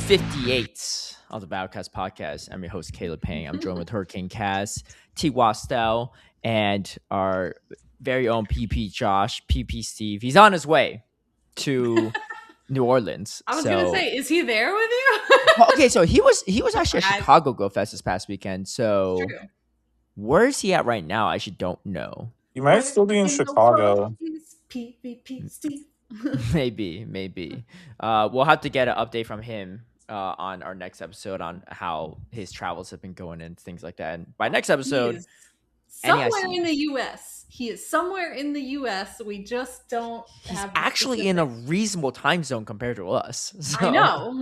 58 of the Battlecast podcast. I'm your host, Caleb Peng. I'm joined with HurricaneKaz, Twastell, and our very own PP Josh, PP Steve. He's on his way to New Orleans. I was gonna say, is he there with you? Okay, so he was actually at Chicago Go Fest this past weekend. So where is he at right now? I actually don't know. You might still be in Chicago. PVP Steve. maybe. We'll have to get an update from him on our next episode on how his travels have been going and things like that. And by next episode, somewhere in the U.S. He is somewhere in the U.S. We just don't. He's actually in a reasonable time zone compared to us. So I know.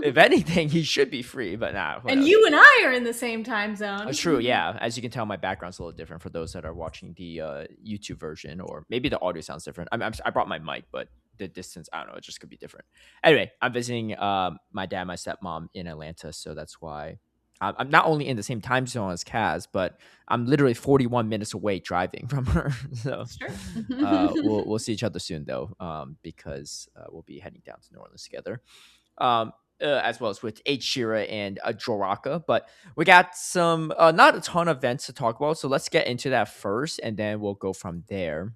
if anything, he should be free, but nah. Whatever. And you and I are in the same time zone. That's true. Yeah, as you can tell, my background's a little different for those that are watching the YouTube version, or maybe the audio sounds different. I brought my mic, but the distance, I don't know, it just could be different. Anyway, I'm visiting my dad, my stepmom in Atlanta, so that's why. I'm not only in the same time zone as Kaz, but I'm literally 41 minutes away driving from her. So we'll see each other soon, though, because we'll be heading down to New Orleans together, as well as with H. Shira and Joraka. But we got some not a ton of events to talk about, so let's get into that first, and then we'll go from there.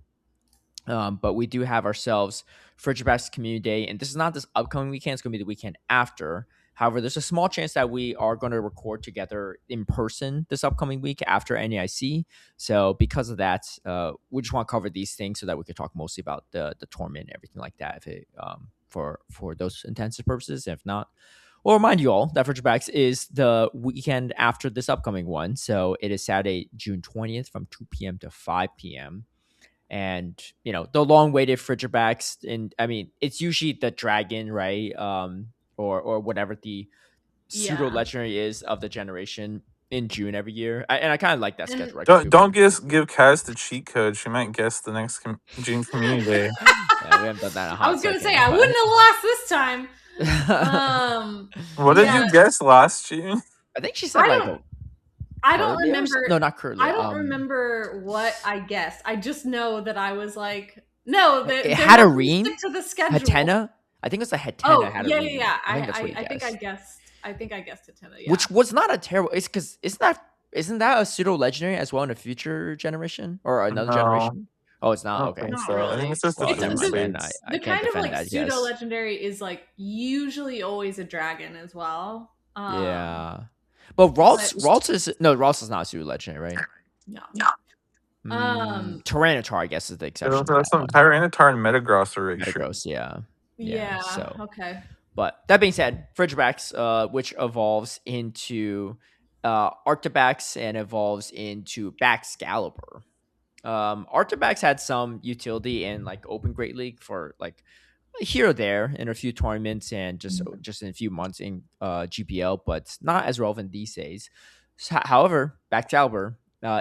But we do have ourselves Frigibax Community Day, and this is not this upcoming weekend; it's going to be the weekend after. However, there's a small chance that we are going to record together in person this upcoming week after NAIC. So because of that, we just want to cover these things so that we can talk mostly about the tournament and everything like that if it, for those intents and purposes. If not, we'll remind you all that Frigibax is the weekend after this upcoming one. So it is Saturday, June 20th from 2 p.m. to 5 p.m. And, you know, the long-awaited Frigibax, and I mean, it's usually the Dragon, right? Or whatever the pseudo legendary is of the generation in June every year. And I kind of like that schedule. Don't give Kaz the cheat code. She might guess the next June Community Day. Yeah, we haven't done that in a hot I was going to say, but I wouldn't have lost this time. What did you guess last June? I think she said I don't remember. No, not curly. I don't remember what I guessed. I just know that I was like, no, it had a ring to the schedule. Hatena? I think it's a Hatena. Oh, had a ring. Yeah. I think I guessed Hatena. Yeah. Which was not a terrible. It's because isn't that a pseudo legendary as well in a future generation or another generation? Oh, it's not. Okay, so really. I think it's just the kind of like pseudo legendary is like usually always a dragon as well. Yeah, but Ralts is not a pseudo legendary, right? No. Tyranitar, I guess, is the exception. That's some Tyranitar and Metagross are Metagross, yeah. So, okay. But that being said, Frigibax, which evolves into Arctibax and evolves into Baxcalibur. Arctibax had some utility in like Open Great League for like here or there in a few tournaments and just in a few months in GPL, but not as relevant these days. So, however, Baxcalibur,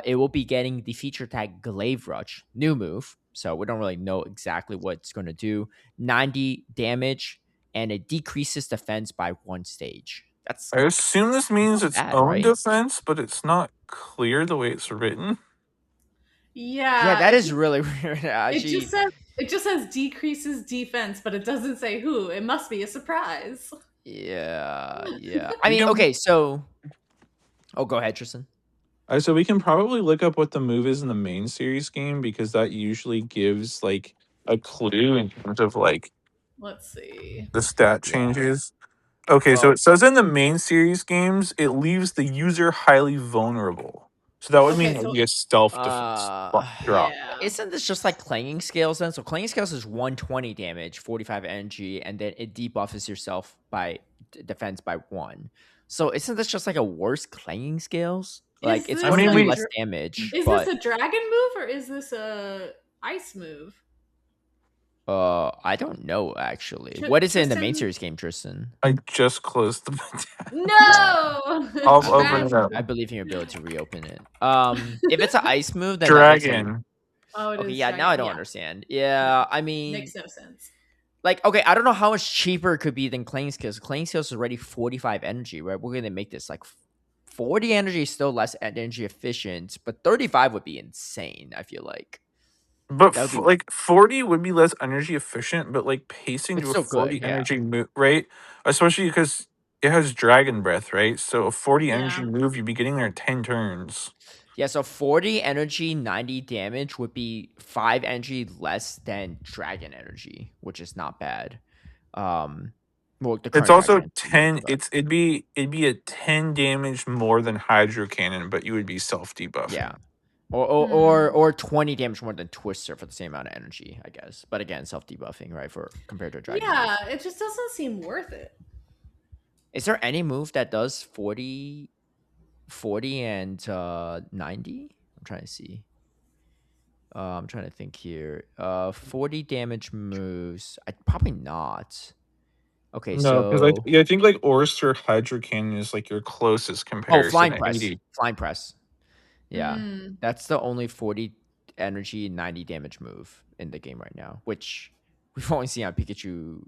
it will be getting the feature tag Glaive Rush, new move. So we don't really know exactly what it's going to do. 90 damage, and it decreases defense by 1 stage. I assume this means its own defense, but it's not clear the way it's written. Yeah, that is really weird. It just says decreases defense, but it doesn't say who. It must be a surprise. Yeah. I mean, okay, so... Oh, go ahead, Tristan. So we can probably look up what the move is in the main series game because that usually gives like a clue in terms of like let's see the stat changes. Okay, so it says in the main series games it leaves the user highly vulnerable. So that would mean a stealth defense drop. Yeah. Isn't this just like Clanging Scales then? So Clanging Scales is 120 damage, 45 energy, and then it debuffs yourself by defense by 1. So isn't this just like a worse Clanging Scales? Like it's less damage. Is this a dragon move or is this a ice move? I don't know actually. What is it in the main series game, Tristan? I just closed the No. I'll open it up. I believe in your ability to reopen it. If it's an ice move, then dragon. Oh, it is dragon. Now I don't understand. Yeah, I mean, makes no sense. Like, okay, I don't know how much cheaper it could be than Clanging Scales. Clanging Scales is already 45 energy, right? We're gonna make this like 40 energy is still less energy efficient, but 35 would be insane, I feel like. But like 40 would be less energy efficient, but like pacing to a 40 good, energy move, right? Especially because it has dragon breath, right? So a 40 energy move, you'd be getting there in 10 turns. Yeah, so 40 energy, 90 damage would be 5 energy less than dragon energy, which is not bad. Well, the It's current also dragon 10. but It'd be a 10 damage more than hydro cannon, but you would be self debuffing. Yeah. Or 20 damage more than Twister for the same amount of energy, I guess. But again, self debuffing, right? For compared to a dragon. Yeah, it just doesn't seem worth it. Is there any move that does 40 and 90? I'm trying to see. I'm trying to think here. 40 damage moves. Probably not. Okay, No, because so I think like Oyster Hydro Cannon is like your closest comparison. Flying Press. Flying Press. Yeah. That's the only 40 energy, 90 damage move in the game right now, which we've only seen on Pikachu.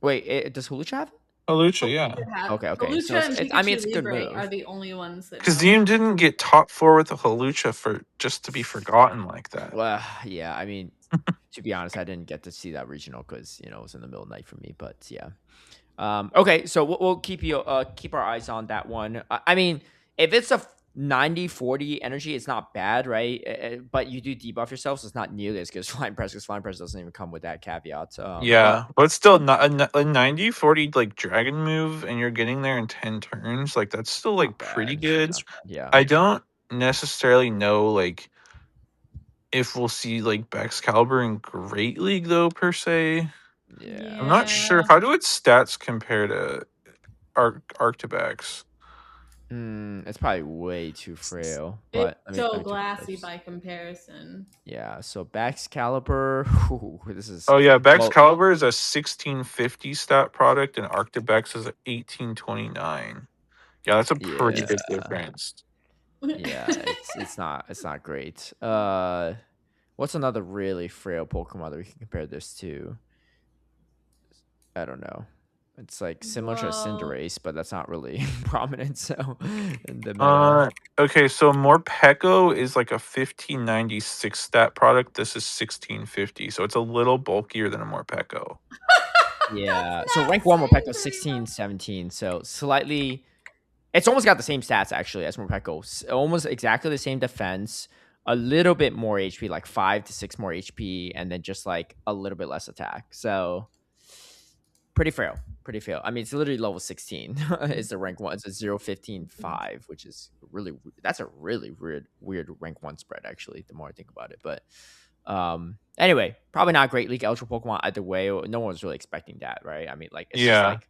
Wait, does Hulucha have it? Hulucha, yeah. Okay. Hulucha So and Pikachu it's a good move. are the only ones that. Because Zim didn't get top 4 with the Hulucha for just to be forgotten like that. Well, yeah. I mean, to be honest, I didn't get to see that regional because it was in the middle of the night for me. But yeah. Okay, so we'll keep our eyes on that one. I mean, if it's a 90-40 energy, it's not bad, right? But you do debuff yourself, so it's not nearly as good as Flying Press, because Flying Press doesn't even come with that caveat. But still, not a 90-40 like dragon move, and you're getting there in 10 turns. Like that's still like pretty good. Yeah, I don't necessarily know like if we'll see like Baxcalibur in Great League though per se. Yeah, I'm not sure. How do its stats compare to Arctibax? It's probably way too frail. But it's so glassy by comparison. Yeah, so Baxcalibur, this is. Oh yeah, Baxcalibur is a 1650 stat product, and Arctibax is a 1829. Yeah, that's a pretty big difference. Yeah, it's not great. What's another really frail Pokemon that we can compare this to? I don't know. It's like similar to Cinderace, but that's not really prominent. So in the meta. Okay, so Morpeko is like a 1596 stat product. This is 1650, so it's a little bulkier than a Morpeko. Yeah. So rank 1 Morpeko 16, 17. So slightly, it's almost got the same stats actually as Morpeko. Almost exactly the same defense, a little bit more HP, like 5 to 6 more HP, and then just like a little bit less attack. So pretty frail. I mean, it's literally level 16. It's the rank 1. It's a 0, 15, 5, which is that's a really weird rank 1 spread, actually, the more I think about it. But anyway, probably not Great League Ultra Pokemon either way. No one's really expecting that, right? I mean, like, it's just like,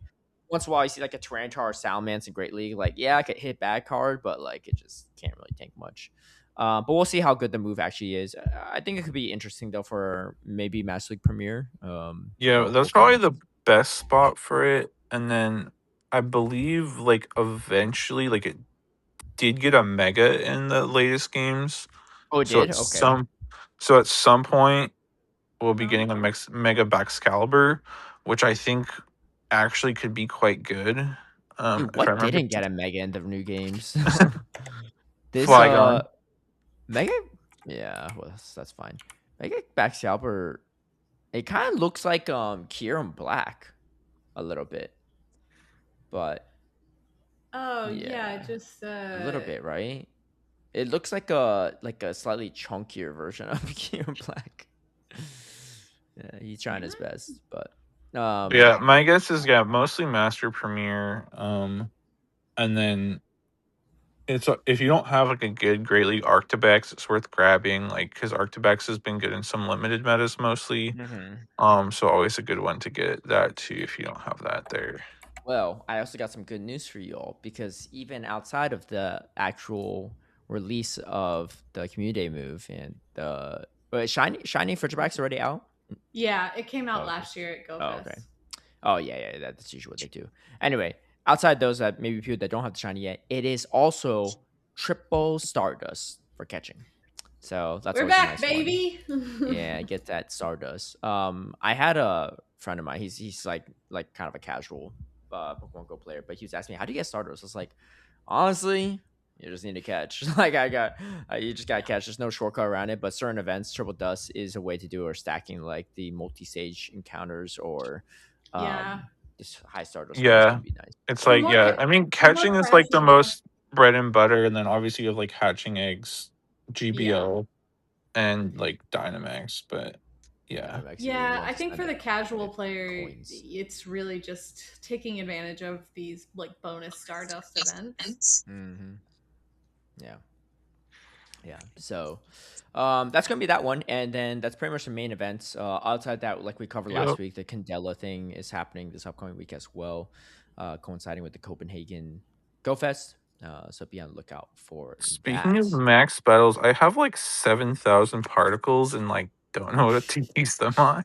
once in a while you see like a Tyranitar or Salamence in Great League. Like, yeah, I could hit bad card, but like, it just can't really tank much. But we'll see how good the move actually is. I think it could be interesting, though, for maybe Master League Premier. That's probably the best spot for it. And then I believe like eventually like it did get a mega in the latest games. Oh, it did? Okay. So at some point we'll be getting a mega Baxcalibur, which I think actually could be quite good. Dude, what didn't get a mega in the new games? This Flygon. Mega? Yeah, well, that's fine. Mega Baxcalibur, it kind of looks like Kyurem Black a little bit. But just a little bit, right? It looks like a slightly chunkier version of Kyurem Black. Yeah, he's trying his best, but yeah, my guess is mostly Master Premier, and then it's if you don't have like a good Great League Arctibax, it's worth grabbing, like, because Arctibax has been good in some limited metas mostly. So always a good one to get that too if you don't have that there. Well, I also got some good news for you all, because even outside of the actual release of the Community move and the Shiny Frigibax already out. Yeah, it came out last year at GoFest. Oh, okay. Oh yeah, that's usually what they do. Anyway, outside those that maybe people that don't have the shiny yet, it is also triple Stardust for catching. So that's we're back, nice, baby. Yeah, get that Stardust. I had a friend of mine. He's like kind of a casual Pokemon Go player, but he was asking me, how do you get Stardust? I was like, honestly, You just need to catch. You just gotta catch. There's no shortcut around it. But certain events, triple dust is a way to do, or stacking like the multi-stage encounters, or this high stardust ones Yeah. can be nice. It's For like, more yeah, I mean, for more catching is like the casual. most bread and butter, and then obviously you have like hatching eggs, Yeah. GBO, and like Dynamax, but yeah. Yeah, I think for the casual player, it's really just taking advantage of these like bonus Stardust events. Mm-hmm. Yeah. So that's gonna be that one, and then that's pretty much the main events. Outside that, like we covered last week, the Candela thing is happening this upcoming week as well, coinciding with the Copenhagen Go Fest. So be on the lookout for Speaking that. of max battles, I have like 7,000 particles and like don't know what to use them on.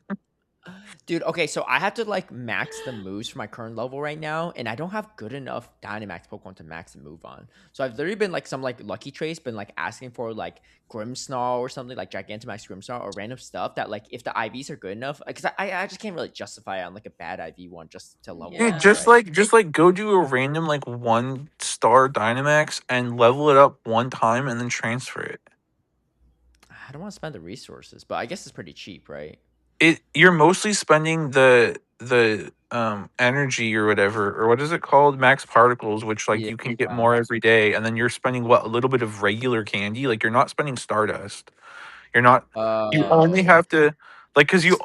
Dude, okay, so I have to like max the moves for my current level right now, and I don't have good enough Dynamax Pokemon to max the move on. So I've literally been like some like Lucky Trace, been like asking for like Grimmsnarl or something, like Gigantamax Grimmsnarl or random stuff that like if the IVs are good enough, because I just can't really justify it on like a bad IV one just to level Dude, up, just right? like go do a random like 1-star Dynamax and level it up one time and then transfer it. I don't want to spend the resources, but I guess it's pretty cheap, right? You're mostly spending the energy or whatever, or what is it called, max particles, which like Yeah. you can get more every day, and then you're spending what, a little bit of regular candy. Like you're not spending Stardust. You're not. You only have to, like, because you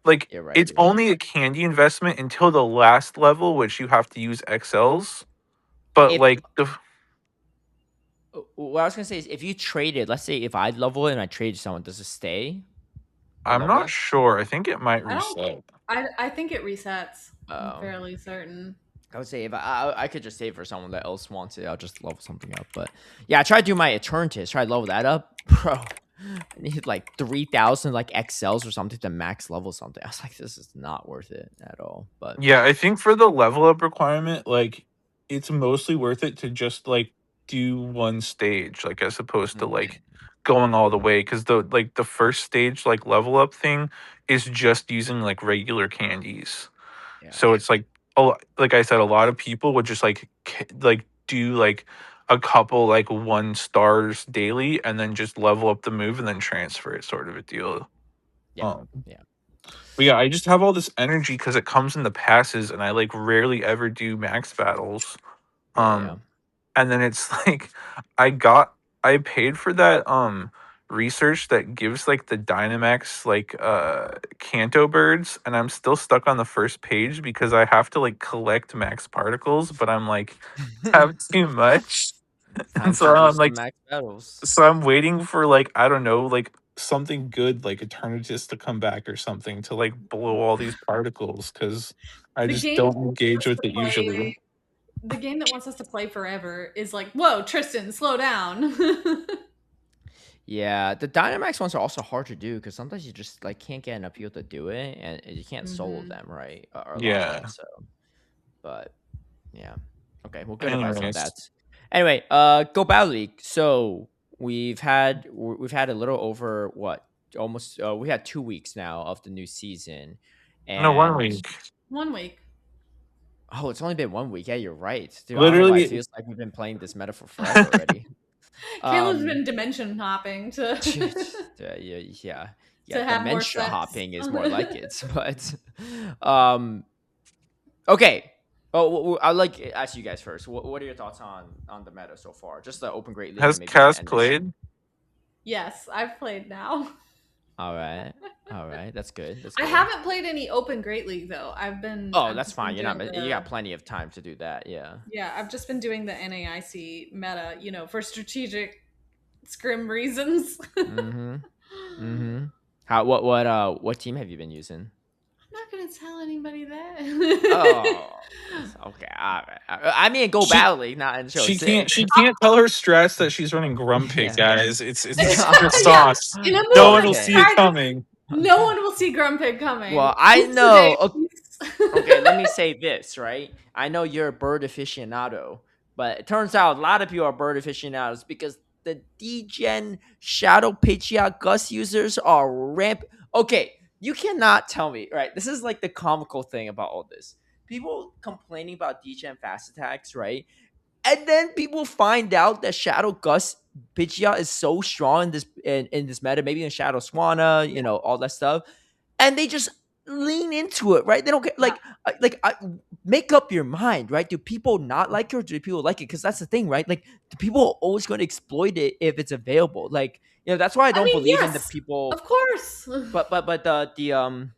like You're right. it's only a candy investment until the last level, which you have to use XLs. But If like what I was gonna say is if you traded, let's say if I level it and I trade someone, does it stay? The I'm not level? sure. I think it might reset. I think it resets. I'm Oh. fairly certain. I would say if I could just save for someone that else wants it, I'll just level something up. But yeah, I tried to do my Eternatus, try to level that up, bro. I need like 3,000 like XLs or something to max level something. I was like, this is not worth it at all. But Yeah, I think for the level up requirement, like it's mostly worth it to just like do one stage, like as opposed to like going all the way, because the first stage like level up thing is just using like regular candies. yeah, So it's like like I said, a lot of people would just like like do like a couple like 1-stars daily and then just level up the move and then transfer it, sort of a deal. yeah. But yeah, I just have all this energy because it comes in the passes, and I like rarely ever do max battles. Yeah. And then it's like I paid for that research that gives like the Dynamax like Kanto birds, and I'm still stuck on the first page because I have to like collect max particles, but I'm like have too much. Time And to so do I'm some like max battles. so I'm waiting for like, I don't know, like something good like Eternatus to come back or something to like blow all these particles, because I The just game don't engage with it usually. the game that wants us to play forever is like, whoa, Tristan, slow down. Yeah, the Dynamax ones are also hard to do because sometimes you just like can't get enough people to do it, and you can't solo them, right? Or a lot of them. So, but yeah, okay. Well, good advice on that. Anyways, Anyway, Go Battle League. So we've had a little over what almost we had 2 weeks now of the new season, no, 1 and week. 1 week. oh, it's only been 1 week. Yeah, you're right, dude. I don't know why it Literally, feels like we've been playing this meta for forever already. Caleb's been dimension hopping to yeah, to have more dementia sex. hopping is more like it. But okay. Oh, I'd like to ask you guys first. What are your thoughts on the meta so far? Just the Open Great League has and maybe the Kaz end. played? Yes, I've played now. All right, that's good. I haven't played any Open Great League though. That's fine. You got plenty of time to do that. Yeah. Yeah, I've just been doing the NAIC meta, for strategic scrim reasons. What team have you been using? I'm not gonna tell anybody that. Oh, okay. All right. I mean, Go Battle League, not in show. She can't tell her stress that she's running Grumpig, guys. It's secret sauce. No one will see it coming. No one will see Grumpig coming. Well, I know. Okay, let me say this, right? I know you're a bird aficionado, but it turns out a lot of people are bird aficionados because the DGen Shadow Patriot Gust users are ramp. Okay, you cannot tell me, right? This is like the comical thing about all this. People complaining about DGen fast attacks, right? And then people find out that Shadow Gust Pidgeot is so strong in this meta, maybe in Shadow Swanna, all that stuff, and they just lean into it, right? They don't get make up your mind, right? Do people not like it, or do people like it? Because that's the thing, right? Like, do people are always going to exploit it if it's available? Like, that's why I don't believe in the people. Of course, but the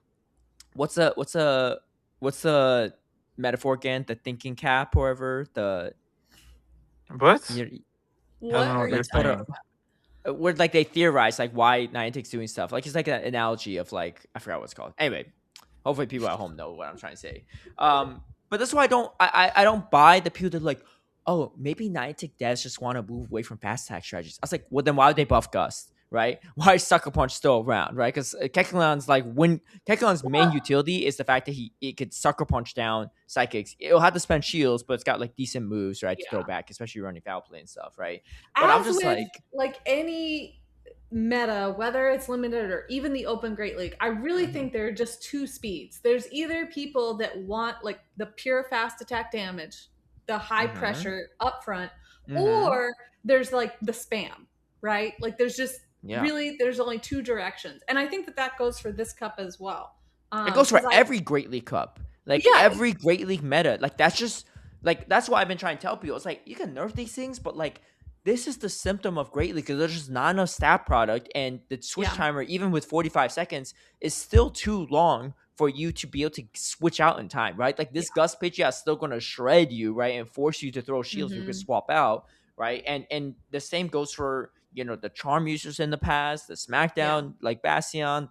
what's the metaphor again? The thinking cap, or whatever. What? What are you talking about? Where like they theorize like why Niantic's doing stuff. Like it's like an analogy of like I forgot what it's called. Anyway, hopefully people at home know what I'm trying to say. But that's why I don't buy the people that are like, oh, maybe Niantic devs just want to move away from fast attack strategies. I was like, well then why would they buff Gust? Right? Why is Sucker Punch still around? Right? Because Kekalon's main utility is the fact that it could Sucker Punch down psychics. It'll have to spend shields, but it's got like decent moves, right, to throw back, especially running foul play and stuff, right? But I'm just like any meta, whether it's limited or even the Open Great League, I really think there are just two speeds. There's either people that want like the pure fast attack damage, the high pressure up front, or there's like the spam, right? Like there's just really there's only two directions, and I think that goes for this cup as well. It goes for every Great League Cup, like every Great League meta. Like that's just like that's why I've been trying to tell people. It's like you can nerf these things, but like this is the symptom of Great League because there's just not enough stat product, and the switch timer, even with 45 seconds, is still too long for you to be able to switch out in time, right? Like this Gust Pidgeot is still gonna shred you, right, and force you to throw shields you can swap out, right? And the same goes for the Charm users in the past, the Smackdown like Bastion,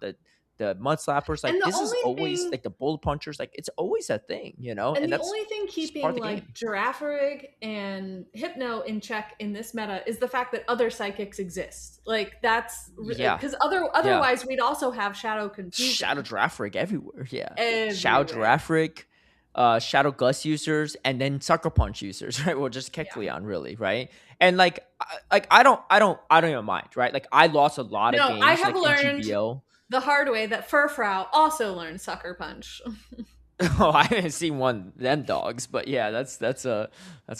the Mud Slappers, like this is always like the Bullet Punchers, like it's always a thing, And the only thing keeping like Girafarig and Hypno in check in this meta is the fact that other psychics exist. Like that's because otherwise we'd also have Shadow Confusion, Shadow Girafarig everywhere, everywhere. Shadow Girafarig, Shadow Gust users, and then Sucker Punch users, right? Well, just Kecleon, really, right? And like I don't even mind, right? Like I lost a lot of games. I have like, learned the hard way that Furfrau also learned Sucker Punch. Oh, I haven't seen one of them dogs, but yeah, that's a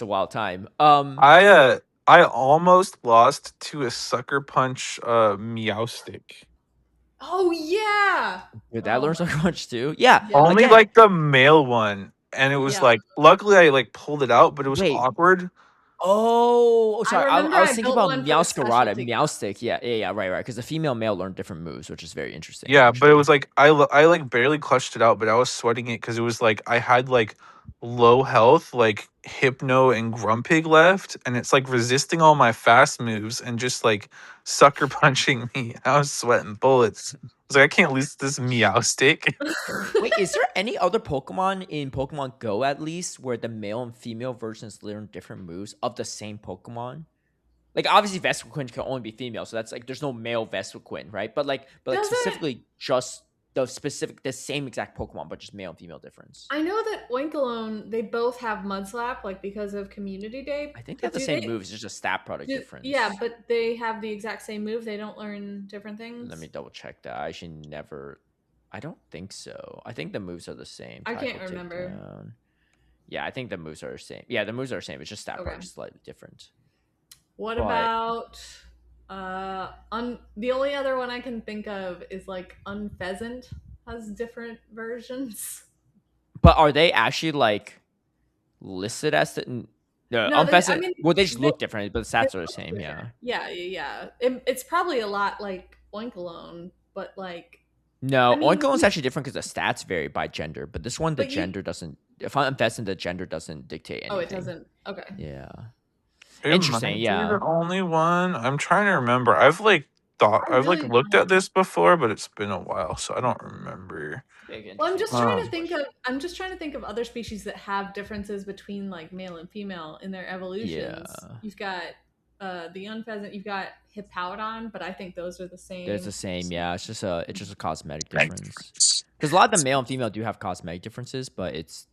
wild time. I almost lost to a Sucker Punch Meowstic. Oh yeah. Did that learn Sucker Punch too? Yeah. Only like the male one. And it was like luckily I like pulled it out, but it was awkward. Oh, sorry. I was thinking about Meowscarada, Meowstic. Yeah, right. Because the female male learned different moves, which is very interesting. Yeah, actually. But it was like I like barely clutched it out, but I was sweating it because it was like I had like low health, like Hypno and Grumpig left, and it's like resisting all my fast moves and just like sucker punching me. I was sweating bullets. I was like, I can't lose this Meowstic. Wait, is there any other Pokemon in Pokemon Go at least where the male and female versions learn different moves of the same Pokemon? Like obviously Vespiquen can only be female, so that's like there's no male Vespiquen, right? But specifically just the same exact Pokemon, but just male and female difference. I know that Oinkologne, they both have Mud Slap, like because of Community Day. I think they have the same moves, it's just a stat product difference. Yeah, but they have the exact same move. They don't learn different things. Let me double check that. I don't think so. I think the moves are the same. I can't remember. Yeah, I think the moves are the same. Yeah, the moves are the same. It's just stat product slightly different. What about the only other one I can think of is like Unpheasant has different versions. But are they actually like listed as the Unpheasant? Well, they just look different, but the stats are the same. Different. Yeah. It's probably a lot like Oinkologne, but like no, Oinkologne's actually different because the stats vary by gender. But this one, the gender doesn't. If I'm Unpheasant, the gender doesn't dictate anything. Oh, it doesn't. Okay. Yeah. Interesting. Yeah. The only one I'm trying to remember. I've looked at this before, but it's been a while, so I don't remember. Well, I'm just trying to think of other species that have differences between like male and female in their evolutions. Yeah. You've got the Unpheasant, you've got Hippowdon, but I think those are the same. There's the same, yeah. It's just a cosmetic difference. Because a lot of the male and female do have cosmetic differences, but it's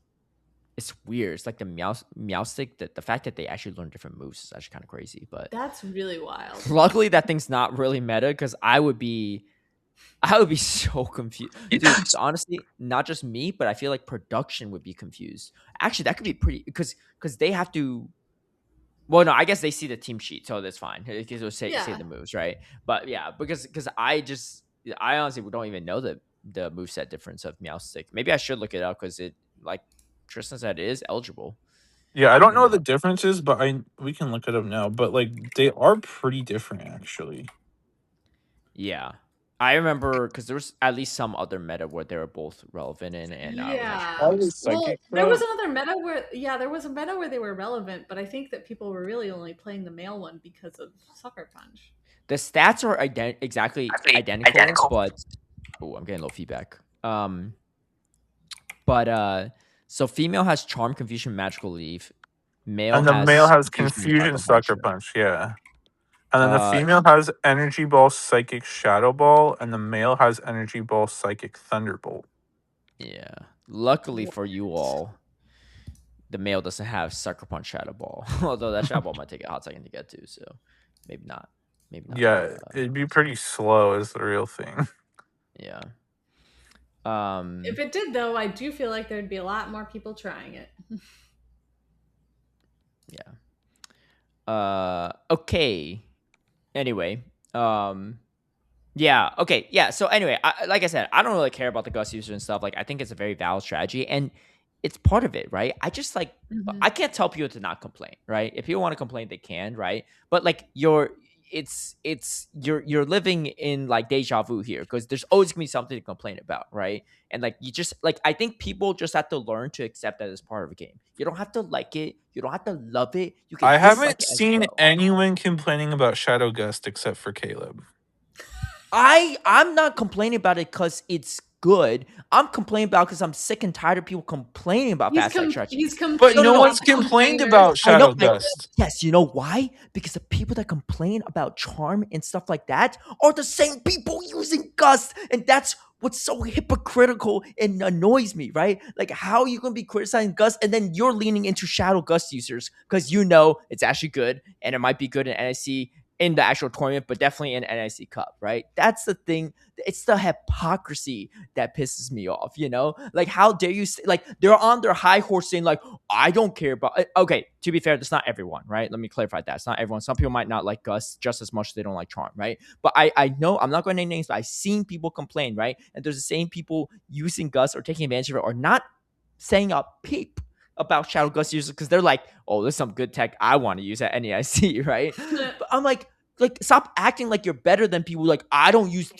weird. It's like the Meowstic, the fact that they actually learn different moves is actually kind of crazy. But that's really wild. Luckily, that thing's not really meta because I would be so confused. Dude, honestly, not just me, but I feel like production would be confused. Actually, that could be pretty because they have to Well, no, I guess they see the team sheet, so that's fine. Because it'll say Yeah. the moves, right? But yeah, because I honestly don't even know the moveset difference of Meowstic. Maybe I should look it up because it, like Tristan said, it is eligible. Yeah, I don't You know know. the differences, but we can look it up now. But like they are pretty different, actually. Yeah. I remember because there was at least some other meta where they were both relevant in, and I was actually Yeah. confused. Well, there was another meta where, there was a meta where they were relevant, but I think that people were really only playing the male one because of Sucker Punch. The stats are exactly identical, but oh, I'm getting a little feedback. But so female has Charm, Confusion, Magical Leaf. Male And the male has has Confusion, Confusion Sucker Punch. Sucker Punch, yeah. And then the Uh, female has Energy Ball, Psychic Shadow Ball, and the male has Energy Ball, Psychic Thunderbolt. yeah. Luckily for you all, the male doesn't have Sucker Punch, Shadow Ball. Although that Shadow Ball might take a hot second to get to, so maybe not. Maybe not. Yeah, it'd be pretty slow is the real thing. Yeah. If it did, though, I do feel like there'd be a lot more people trying it. Yeah. Okay. Anyway, yeah. Okay. Yeah. So anyway, like I said, I don't really care about the gust users and stuff. Like, I think it's a very valid strategy, and it's part of it, right? I just like I can't tell people to not complain, right? If people want to complain, they can, right? But like you're living in like deja vu here because there's always gonna be something to complain about, right? And like you just like I think people just have to learn to accept that as part of a game. You don't have to like it, you don't have to love it. You can I dislike haven't it as seen well. anyone complaining about Shadow Gust except for Caleb. I'm not complaining about it because it's good. I'm complaining about because I'm sick and tired of people complaining about fast track strategies. But no about one's the complained complainers. about I know. Shadow Gust. Yes, you know why? Because the people that complain about charm and stuff like that are the same people using gust, and that's what's so hypocritical and annoys me, right? Like, how are you gonna be criticizing gust and then you're leaning into shadow gust users because you know it's actually good and it might be good in NIC in the actual tournament, but definitely in NIC Cup, right? That's the thing. It's the hypocrisy that pisses me off, you know? Like, how dare you say, like, they're on their high horse saying, like, I don't care about, okay, to be fair, that's not everyone, right? Let me clarify that. It's not everyone. Some people might not like Gus just as much as they don't like Charm, right? But I know, I'm not going to name names, but I've seen people complain, right? And there's the same people using Gus or taking advantage of it or not saying a peep about Shadow Gust users because they're like, oh, there's some good tech I want to use at NAIC, right? But I'm like, stop acting like you're better than people. Like, I don't use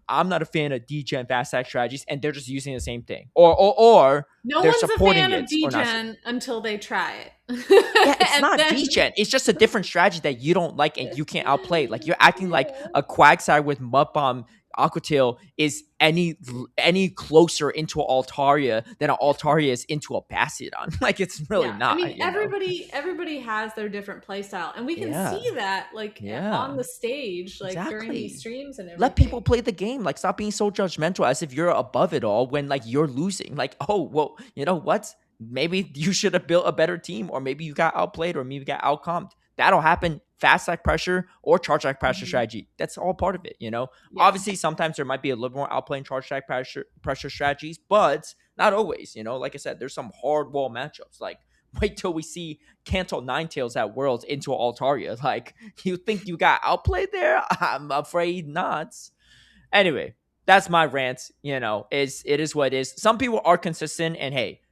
I'm not a fan of DGen fast attack strategies, and they're just using the same thing, or no they're one's supporting a fan of it or not. DGen until they try it. Yeah, it's not DGen. It's just a different strategy that you don't like and you can't outplay. Like, you're acting like a Quagsire with Mud Bomb Aquatail is any closer into Altaria than an Altaria is into a Bastiodon. Like, it's really not. I mean, everybody has their different play style, and we can see that on the stage, like during these streams and everything. Let people play the game. Like, stop being so judgmental as if you're above it all when like you're losing. Like, oh well, you know what? Maybe you should have built a better team, or maybe you got outplayed, or maybe you got outcomped. That'll happen. Fast attack pressure or charge attack pressure strategy. That's all part of it, you know? Yeah. Obviously, sometimes there might be a little more outplaying charge attack pressure strategies, but not always, you know? Like I said, there's some hard wall matchups. Like, wait till we see Kanto Ninetales at Worlds into Altaria. Like, you think you got outplayed there? I'm afraid not. Anyway, that's my rant. You know, it is what it is. Some people are consistent, and hey,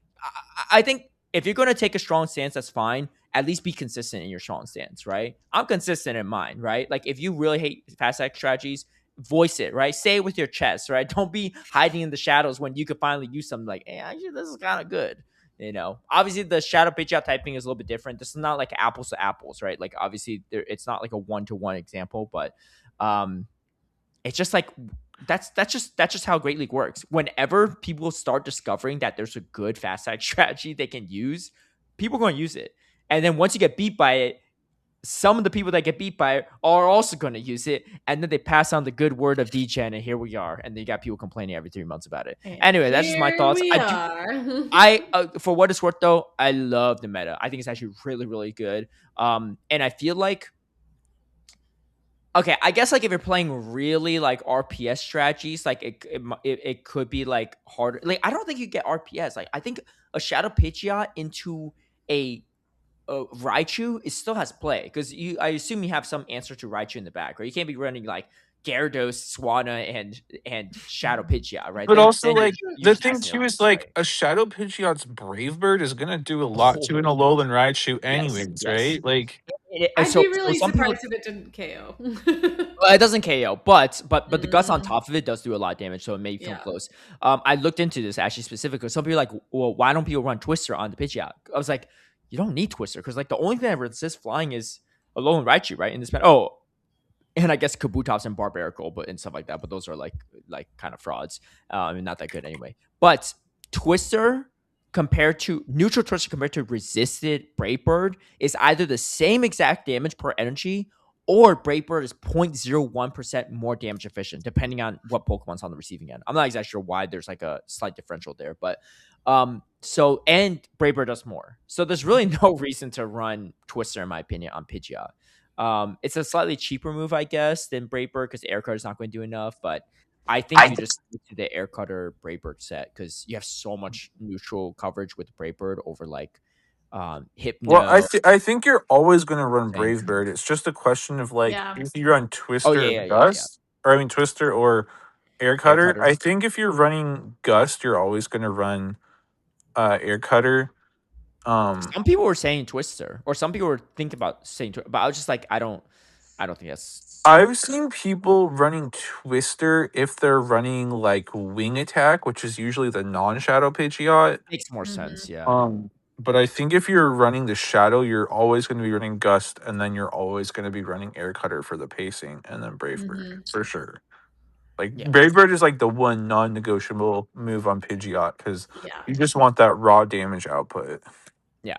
I think if you're going to take a strong stance, that's fine. At least be consistent in your strong stance, right? I'm consistent in mine, right? Like, if you really hate fast attack strategies, voice it, right? Say it with your chest, right? Don't be hiding in the shadows when you could finally use something like, hey, actually, this is kind of good. You know, obviously the shadow pitch out typing is a little bit different. This is not like apples to apples, right? Like, obviously it's not like a 1-to-1 example, but it's just like that's just how Great League works. Whenever people start discovering that there's a good fast side strategy they can use, people are going to use it. And then once you get beat by it, some of the people that get beat by it are also going to use it. And then they pass on the good word of DGen, and here we are. And then you got people complaining every 3 months about it. Anyway, that's just my thoughts. For what it's worth, though, I love the meta. I think it's actually really, really good. And I feel like, okay, I guess like if you're playing really like RPS strategies, like it could be like harder. Like, I don't think you get RPS. Like, I think a Shadow Pidgeot into a Raichu, it still has play because I assume you have some answer to Raichu in the back, right? You can't be running like Gyarados, Swanna, and Shadow Pidgeot, right? But also, Then like, you're the just thing asking too around, is like right? a Shadow Pidgeot's Brave Bird is gonna do a lot to an Oh, Alolan Raichu yes, anyways, yes. right? Like, I'd So be really some people, surprised if it didn't KO. well, it doesn't KO, but the gust on Mm, top of it does do a lot of damage, so it may come yeah. close. I looked into this actually specifically. Some people are like, well, why don't people run Twister on the Pidgeot? I was like, you don't need Twister because like the only thing that resists flying is Alolan Raichu, right? In this, oh, and I guess Kabutops and Barbarical, but and stuff like that. But those are like kind of frauds, and not that good anyway. But Twister compared to neutral Twister compared to resisted Brave Bird is either the same exact damage per energy, or Brave Bird is 0.01% more damage efficient, depending on what Pokemon's on the receiving end. I'm not exactly sure why there's like a slight differential there, but so and Brave Bird does more. So there's really no reason to run Twister, in my opinion, on Pidgeot. It's a slightly cheaper move, I guess, than Brave Bird because Air Cutter is not going to do enough. But I think you just stick to the Air Cutter Brave Bird set because you have so much neutral coverage with Brave Bird over like well, Hypno. I think you're always gonna run Thing. Brave Bird. It's just a question of like Yeah. if you run Oh Twister or yeah. Gust, or I mean Twister or Air Air Cutter. Cutter. I think if you're running Gust, you're always gonna run Air Cutter. Some people were saying Twister, or some people were thinking about saying Twister, but I was just like, I don't think that's I've seen people running Twister if they're running like Wing Attack, which is usually the non-Shadow Pidgeot. makes more Hmm. sense. Yeah. But I think if you're running the Shadow, you're always going to be running Gust, and then you're always going to be running Air Cutter for the pacing, and then Brave Bird Hmm. for sure. Like Yeah. Brave Bird is like the one non-negotiable move on Pidgeot because Yeah. you just want that raw damage output. Yeah.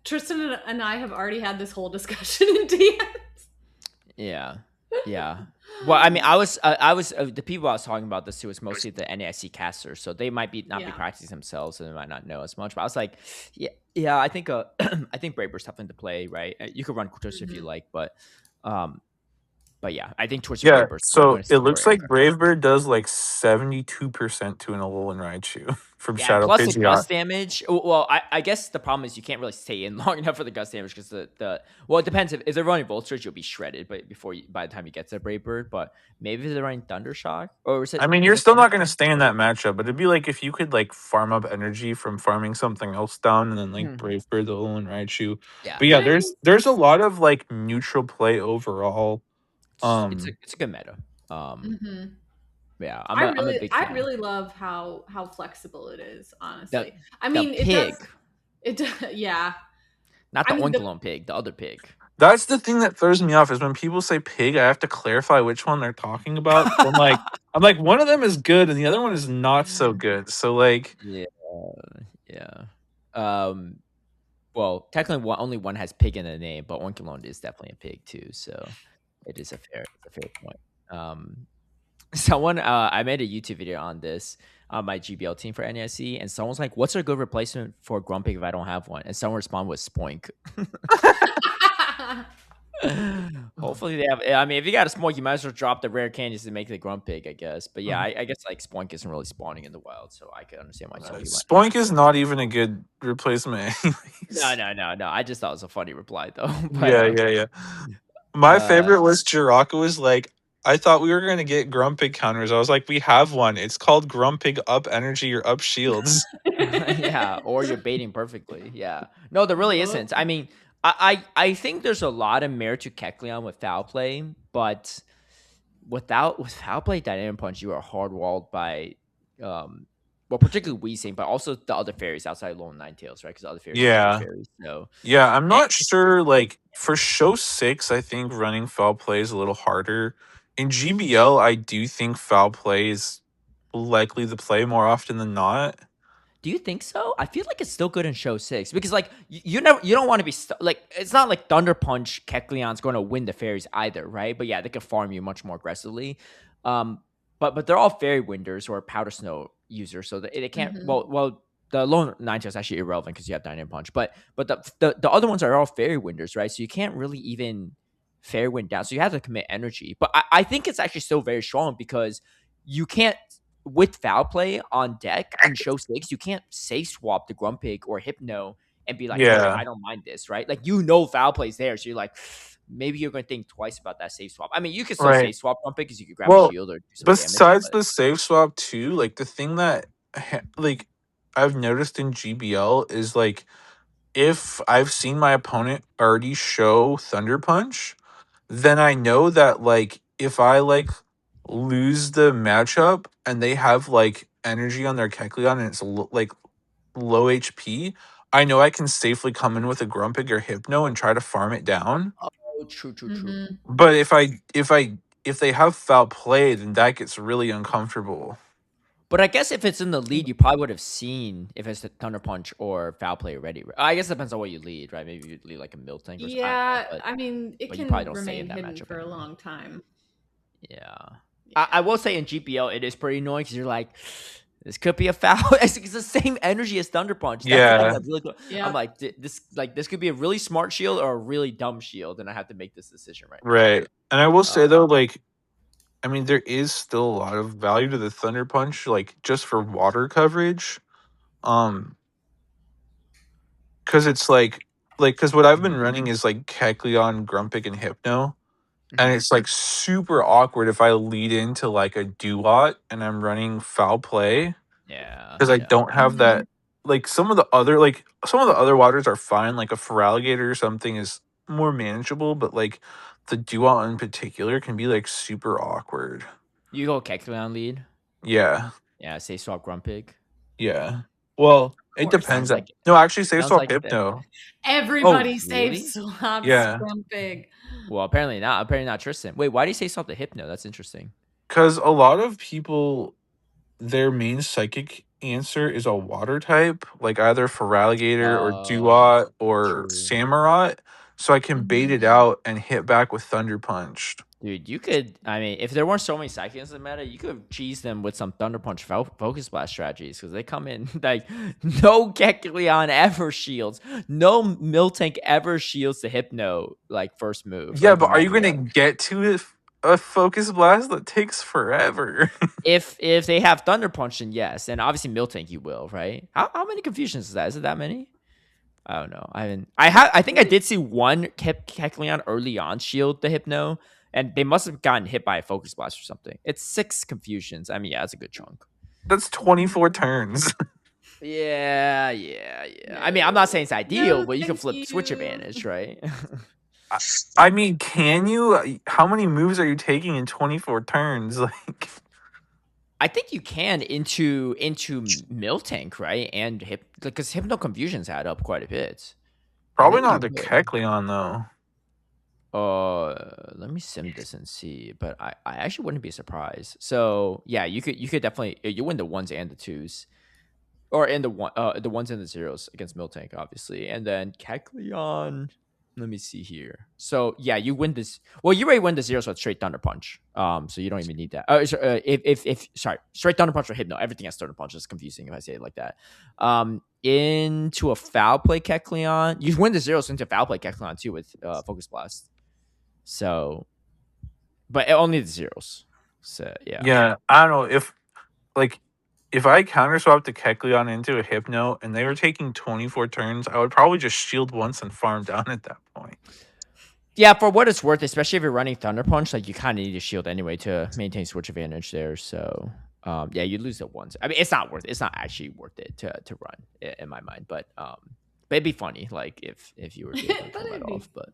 Tristan and I have already had this whole discussion in DMs. Yeah. Yeah. Well, I mean, I was the people I was talking about this to was mostly the NAIC casters, so they might not be Yeah. practicing themselves and they might not know as much. But I was like, yeah, I think I think Brave Bird's something to play, right? You could run Twister if you like, um, but yeah, I think Twister Yeah, Brave Bird's going so to it see more looks air like cutter. Brave Bird does like 72% to an Alolan Raichu from Yeah, and Shadow plus the Pidgeot. gust damage. Well, I guess the problem is you can't really stay in long enough for the gust damage because well, it depends. If they're running Volt Surge, you'll be shredded, but by the time you get to Brave Bird. But maybe if they're running Thunder Shock, or is it? I mean, Is you're it still Thunder not going to Shock? stay in that matchup, but it'd be like if you could like farm up energy from farming something else down, and then like Mhm. Brave Bird, the Alolan Raichu. Yeah, But yeah, But I mean, there's a lot of like neutral play overall. it's a good meta. mhm. Yeah, I'm a I big I fan. really love how flexible it is. The Honestly, I the mean, pig, yeah. not I the mean, Oinkalone pig, the other pig. That's the thing that throws me off is when people say pig, I have to clarify which one they're talking about. I'm like, one of them is good and the other one is not so good. So like, Yeah, yeah. Um, well, technically, only one has pig in the name, but Oinkalone is definitely a pig too. So it is a fair point. Someone, I made a YouTube video on this on my GBL team for NAIC, and someone's like, "What's a good replacement for Grumpig if I don't have one?" And someone responded with Spoink. Hopefully they have. I mean, if you got a Spoink, you might as well drop the rare candies to make the Grumpig, I guess. But yeah, I guess like Spoink isn't really spawning in the wild, so I can understand why some people might not. Spoink is not even a good replacement anyways. No. I just thought it was a funny reply though. But Yeah. My uh, favorite was Jiraka was like, I thought we were going to get Grumpig counters. I was like, we have one. It's called Grumpig Up Energy or Up Shields. yeah, or you're baiting perfectly. Yeah. No, there really isn't. I mean, I think there's a lot of merit to Kecleon with foul play, but with foul play dynamic punch, you are hard walled by well, particularly Weezing, but also the other fairies outside Lone Ninetales, right? Because the other fairies are Yeah. fairies. So Yeah, I'm and not sure. Like, for show 6, I think running foul play is a little harder. In GBL, I do think foul play is likely the play more often than not. do you think so? I feel like it's still good in show 6 because like you don't want to be like it's not like Thunder Punch Kecleon's going to win the fairies either, right? But yeah, they can farm you much more aggressively. But they're all fairy winders or powder snow users, so they can't. Mhm. Well, the lone Ninja is actually irrelevant because you have Dynamic Punch. But the other ones are all fairy winders, right? So you can't really even fairy wind down. So you have to commit energy. But I think it's actually still very strong because you can't with foul play on deck in show 6, you can't safe swap the Grumpig or Hypno and be like, okay, Yeah. I don't mind this, right? Like foul play's there, so you're like, maybe you're gonna think twice about that safe swap. I mean, you could still Right. safe swap Grumpig because you could grab a Well, shield or do some damage. besides But the save swap too, like the thing that like I've noticed in GBL is like if I've seen my opponent already show Thunder Punch, then I know that like if I like lose the matchup and they have like energy on their Kecleon and it's like low HP, I know I can safely come in with a Grumpig or Hypno and try to farm it down. oh, true. Mhm. But if they have foul play, then that gets really uncomfortable. But I guess if it's in the lead, you probably would have seen if it's the Thunder Punch or foul play already. I guess it depends on what you lead, right? Maybe you lead like a Miltank or something. Yeah, But I mean, it but you probably can don't stay in remain that hidden matchup for a anyway. long time. Yeah. Yeah. I will say in GPL it is pretty annoying because you're like, this could be a foul. It's the same energy as Thunder Punch. That's the thing Yeah. that's really cool. Yeah. I'm like, this could be a really smart shield or a really dumb shield, and I have to make this decision right now. Right. And I will say though, like, I mean, there is still a lot of value to the Thunder Punch, like just for water coverage. Because it's like because what I've been running is like Kecleon, Grumpig, and Hypno. And it's like super awkward if I lead into like a Duat and I'm running foul play Yeah. because I don't have that. Like some of the other waters are fine. Like a Feraligatr or something is more manageable, but like the Duat in particular can be like super awkward. You go Kecleon lead. Yeah, Yeah, say swap Grumpig. yeah. Well, Of it course, depends. sounds like No, actually, save sounds swap like that. Hypno. Everybody safe really? swaps Yeah. Grumpig. Well, apparently not. Apparently not Tristan. Wait, why do you say swap the Hypno? That's interesting. Because a lot of people, their main psychic answer is a water type, like either Feraligatr or Duat or True. Samurott. So I can bait it out and hit back with Thunder Punch. Dude, you could. I mean, if there weren't so many psychics in the meta, you could cheese them with some Thunder Punch Focus Blast strategies because they come in like no Kecleon ever shields, no Miltank ever shields the Hypno like first move. Yeah, like, but no are you matter going what. to get to a Focus Blast that takes forever? If they have Thunder Punch, then yes, and obviously Miltank you will, right? How many confusions is that? Is it that many? I don't know. I think I did see one Kecleon early on shield the Hypno, and they must have gotten hit by a Focus Blast or something. It's 6 confusions. I mean, yeah, it's a good chunk. That's 24 turns. Yeah. I mean, I'm not saying it's ideal, No, but you can thank flip switch you. advantage, right? I mean, can you? How many moves are you taking in 24 turns? Like, I think you can into Miltank, right? And because Hypno confusions add up quite a bit. probably think not you the could. Kecleon, though. Let me sim this and see, but I actually wouldn't be surprised. So yeah, you could definitely you win the ones and the twos, or in the ones and the zeros against Miltank, obviously, and then Kecleon. Let me see here. So yeah, you win this. Well, you already win the zeros with straight Thunder Punch. So you don't even need that. If sorry, straight Thunder Punch or Hypno, everything has Thunder Punch. It's confusing if I say it like that. Into a foul play Kecleon, you win the zeros into foul play Kecleon too with Focus Blast. So, but only the zeros. So yeah. Yeah, I don't know if I counter swap the Kecleon into a Hypno and they were taking 24 turns, I would probably just shield once and farm down at that point. Yeah, for what it's worth, especially if you're running Thunder Punch, like you kind of need a shield anyway to maintain switch advantage there. So, yeah, you lose it once. I mean, it's not worth it. It's not actually worth it to run in my mind. But it'd be funny, like if you were able to pull that off. But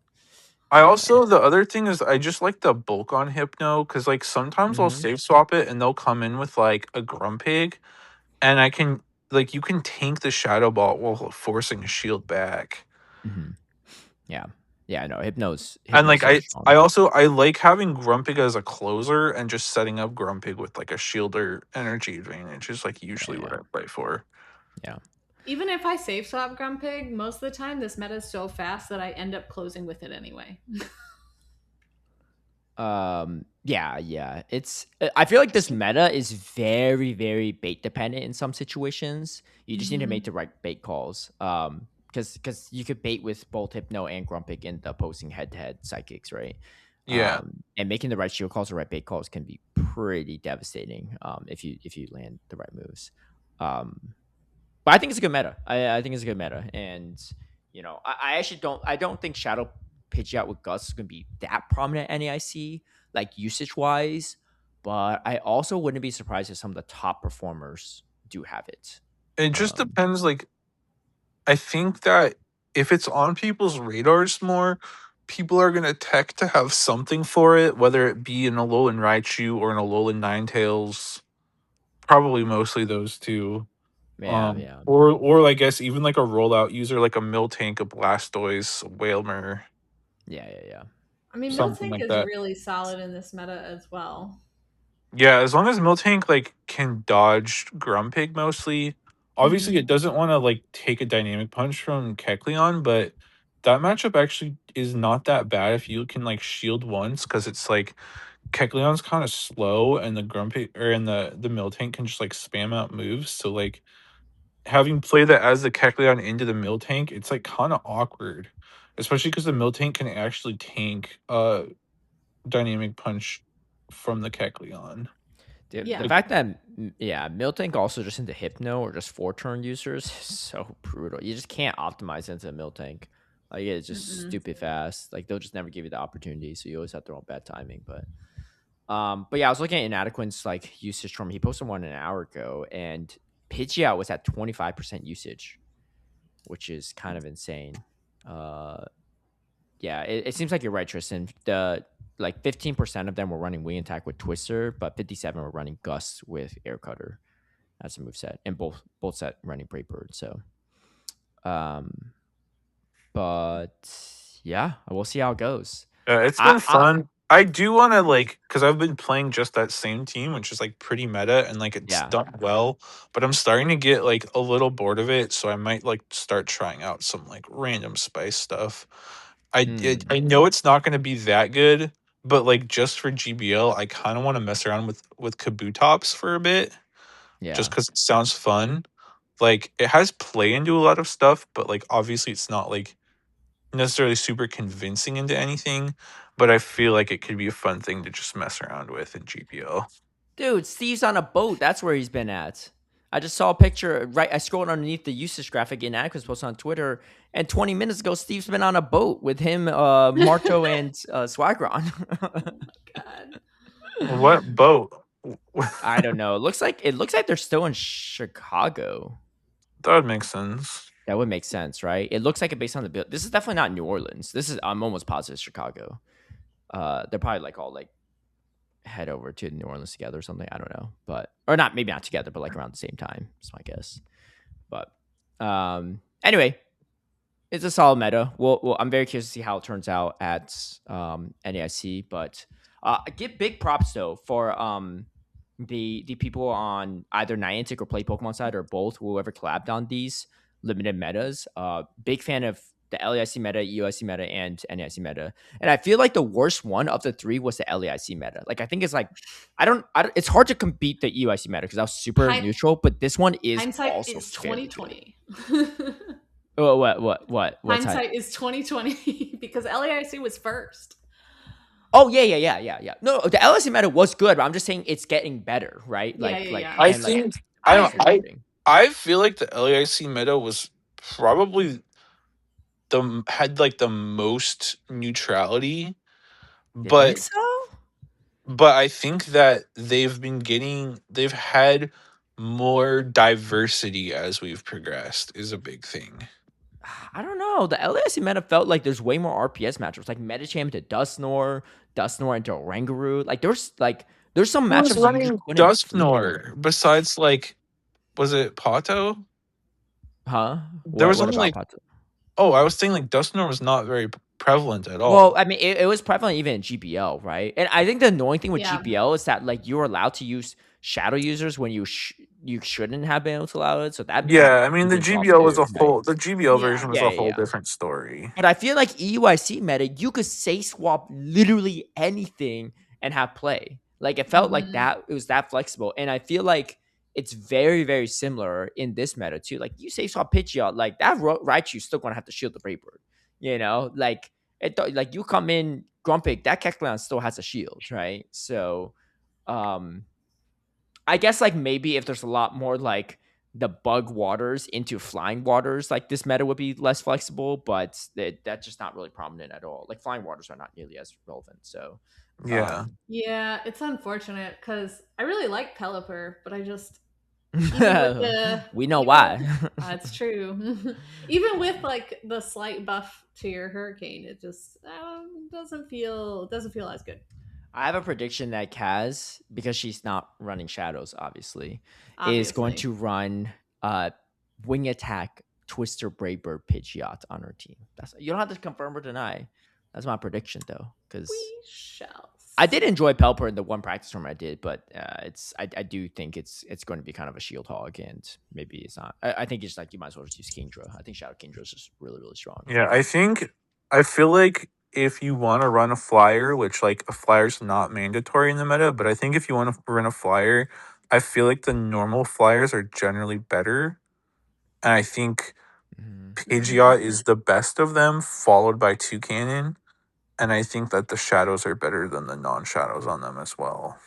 I also, the other thing is I just like the bulk on Hypno because like sometimes I'll Mhm. save swap it and they'll come in with like a Grumpig and I can like you can tank the Shadow Ball while forcing a shield back. Yeah, I know. Hypno's And like so strong. I like having Grumpig as a closer and just setting up Grumpig with like a shielder energy advantage is like usually what I play for. Yeah. Even if I save swap Grumpig, most of the time this meta is so fast that I end up closing with it anyway. Yeah. It's I feel like this meta is very, very bait dependent in some situations. You just need to make the right bait calls. Because you could bait with both Hypno and Grumpig in the posting head-to-head psychics, right? Yeah. And making the right shield calls or right bait calls can be pretty devastating. If you land the right moves. But I think it's a good meta. I think it's a good meta, and I actually don't think Shadow Pidgeot with Gust is going to be that prominent at NAIC, like usage wise. But I also wouldn't be surprised if some of the top performers do have it. It just depends. Like, I think that if it's on people's radars more, people are gonna tech to have something for it, whether it be an Alolan Raichu or an Alolan Ninetales. Probably mostly those two. Yeah. Or I guess even like a rollout user, like a Miltank, a Blastoise, a Wailmer, Yeah. I mean, something Miltank like is that. really solid in this meta as well. Yeah, as long as Miltank like can dodge Grumpig mostly. Obviously, it doesn't want to like take a dynamic punch from Kecleon, but that matchup actually is not that bad if you can like shield once, because it's like Kecleon's kind of slow and the Grumpig or and the Miltank can just like spam out moves. So like having played that as the Kecleon into the Miltank, it's like kind of awkward, especially because the Miltank can actually tank dynamic punch from the Kecleon. The Like, fact that Miltank also just into Hypno or just 4-turn users is so brutal. You just can't optimize into a Miltank. Like it's just stupid fast. Like they'll just never give you the opportunity, so you always have to throw bad timing. But yeah, I was looking at Inadequate's like usage from he posted one an hour ago, and Pidgeot was at 25% usage, which is kind of insane. Yeah, it seems like you're right, Tristan. The like 15% of them were running Wing Attack with Twister, but 57 were running Gust with Air Cutter as a move set, and both set running Brave Bird. So, but yeah, we'll see how it goes. it's been fun. I do want to like, because I've been playing just that same team, which is like pretty meta and like it's done well, but I'm starting to get like a little bored of it, so I might like start trying out some like random spice stuff. I know it's not going to be that good, but like just for GBL, I kind of want to mess around with Kabutops for a bit, just because it sounds fun. Like it has play into a lot of stuff, but like obviously it's not like necessarily super convincing into anything, but I feel like it could be a fun thing to just mess around with in GPO. Dude, Steve's on a boat. That's where he's been at. I just saw a picture, right? I scrolled underneath the usage graphic Inadequate's post on Twitter, and 20 minutes ago, Steve's been on a boat with him, Marto, and Swagron. God. What boat? I don't know. It looks like they're still in Chicago. That would make sense. That would make sense, right? It looks like it based on the bill. This is definitely not New Orleans. I'm almost positive Chicago. They're probably like all like head over to New Orleans together or something. I don't know, or not, maybe not together, but like around the same time. That's my guess. But anyway, it's a solid meta. Well, I'm very curious to see how it turns out at NAIC. But give big props though for the people on either Niantic or Play Pokemon side or both, whoever collabed on these limited metas. Big fan of the LAIC meta, UIC meta, and NAIC meta. And I feel like the worst one of the three was the LAIC meta. Like I think it's like I don't it's hard to compete the UIC meta because that was super neutral, but this one is hindsight also is 2020. What? Hindsight is 2020 because LAIC was first. Oh yeah. No, the LSE meta was good, but I'm just saying it's getting better, right? I feel like the LAIC meta was probably had like the most neutrality, but I think that they've had more diversity as we've progressed is a big thing. I don't know. The LASC meta felt like there's way more RPS matchups, like Medicham to Dusknoir into Oranguru. Like there's some matchups running Dusknoir besides like, was it Pato? Huh? There was only like Pato? Oh, I was thinking like Dusknoir was not very prevalent at all. Well, I mean, it was prevalent even in GBL, right? And I think the annoying thing with GBL is that like you're allowed to use shadow users when you shouldn't have been able to allow it. So that I mean the GBL was the GBL version was a whole different story. But I feel like EUIC meta, you could say swap literally anything and have play. Like it felt like that it was that flexible, and I feel like it's very very similar in this meta too. Like you say swap Pidgeot, like that Raichu's still gonna have to shield the Brave Bird. You know, like like you come in Grumpig, that Kecleon still has a shield, right? So, I guess like maybe if there's a lot more like the bug waters into flying waters, like this meta would be less flexible, but that's just not really prominent at all. Like flying waters are not nearly as relevant. So, Yeah. Yeah, it's unfortunate because I really like Pelipper, but I just even with the we know even with why. it's true. Even with like the slight buff to your Hurricane, it just doesn't feel as good. I have a prediction that Kaz, because she's not running shadows, obviously, is going Obviously, to run wing attack Twister Braybird Pidgeot on her team. That's you don't have to confirm or deny. That's my prediction though, because we shall I did see. enjoy Pelipper in the one practice room I did, but I do think it's going to be kind of a shield hog, and maybe it's not. I think it's like you might as well just use Kingdra. I think Shadow Kingdra is just really really strong. Yeah, I feel like if you want to run a flyer, which like a flyer's not mandatory in the meta, but I think if you want to run a flyer, I feel like the normal flyers are generally better. And I think Pidgeot is the best of them, followed by Toucannon. And I think that the shadows are better than the non-shadows on them as well.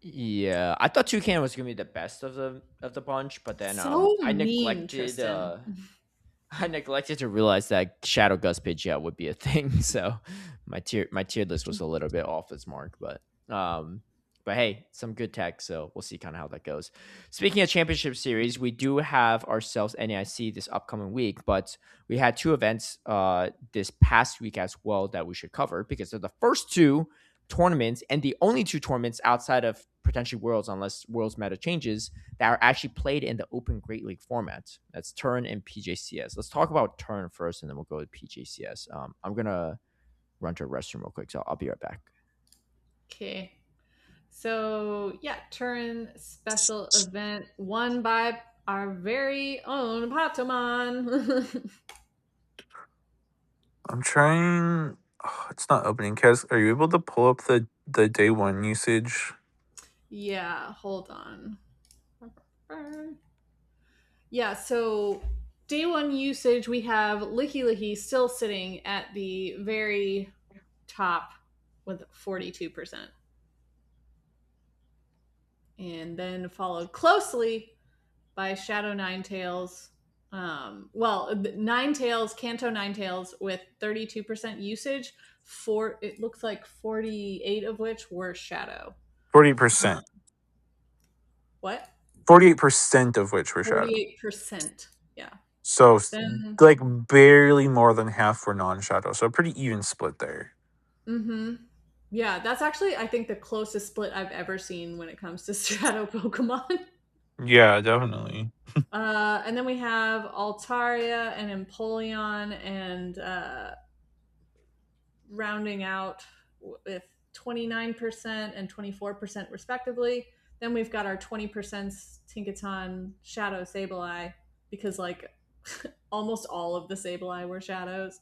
Yeah, I thought Toucan was gonna be the best of the bunch, but then So I mean, neglected Tristan. I neglected to realize that Shadow Gust Pidgeot would be a thing. So my tier list was a little bit off its mark, um but hey, some good tech, so we'll see kind of how that goes. Speaking of championship series, we do have ourselves NAIC this upcoming week, but we had two events this past week as well that we should cover because they're the first two tournaments and the only two tournaments outside of potentially Worlds, unless Worlds meta changes, that are actually played in the Open Great League format. That's Turn and PJCS. Let's talk about Turn first, and then we'll go to PJCS. I'm gonna run to a restroom real quick, so I'll be right back. Okay. So yeah, Turin special event won by our very own Patoman. I'm trying. Oh, it's not opening. Kaz, are you able to pull up the day one usage? Yeah, hold on. Yeah, so day one usage, we have Licky Licky still sitting at the very top with 42%. And then followed closely by Shadow Ninetales. Ninetales, Kanto Ninetales with 32% usage. It looks like 48 of which were Shadow. 40%. What? 48% of which were shadow. 48%. Yeah. So Then, like barely more than half were non-shadow. So a pretty even split there. yeah, that's actually I think the closest split I've ever seen when it comes to Shadow Pokemon. Yeah, definitely. And then we have Altaria and Empoleon and rounding out with 29% and 24% respectively. Then we've got our 20% Tinkaton Shadow Sableye because like almost all of the Sableye were shadows.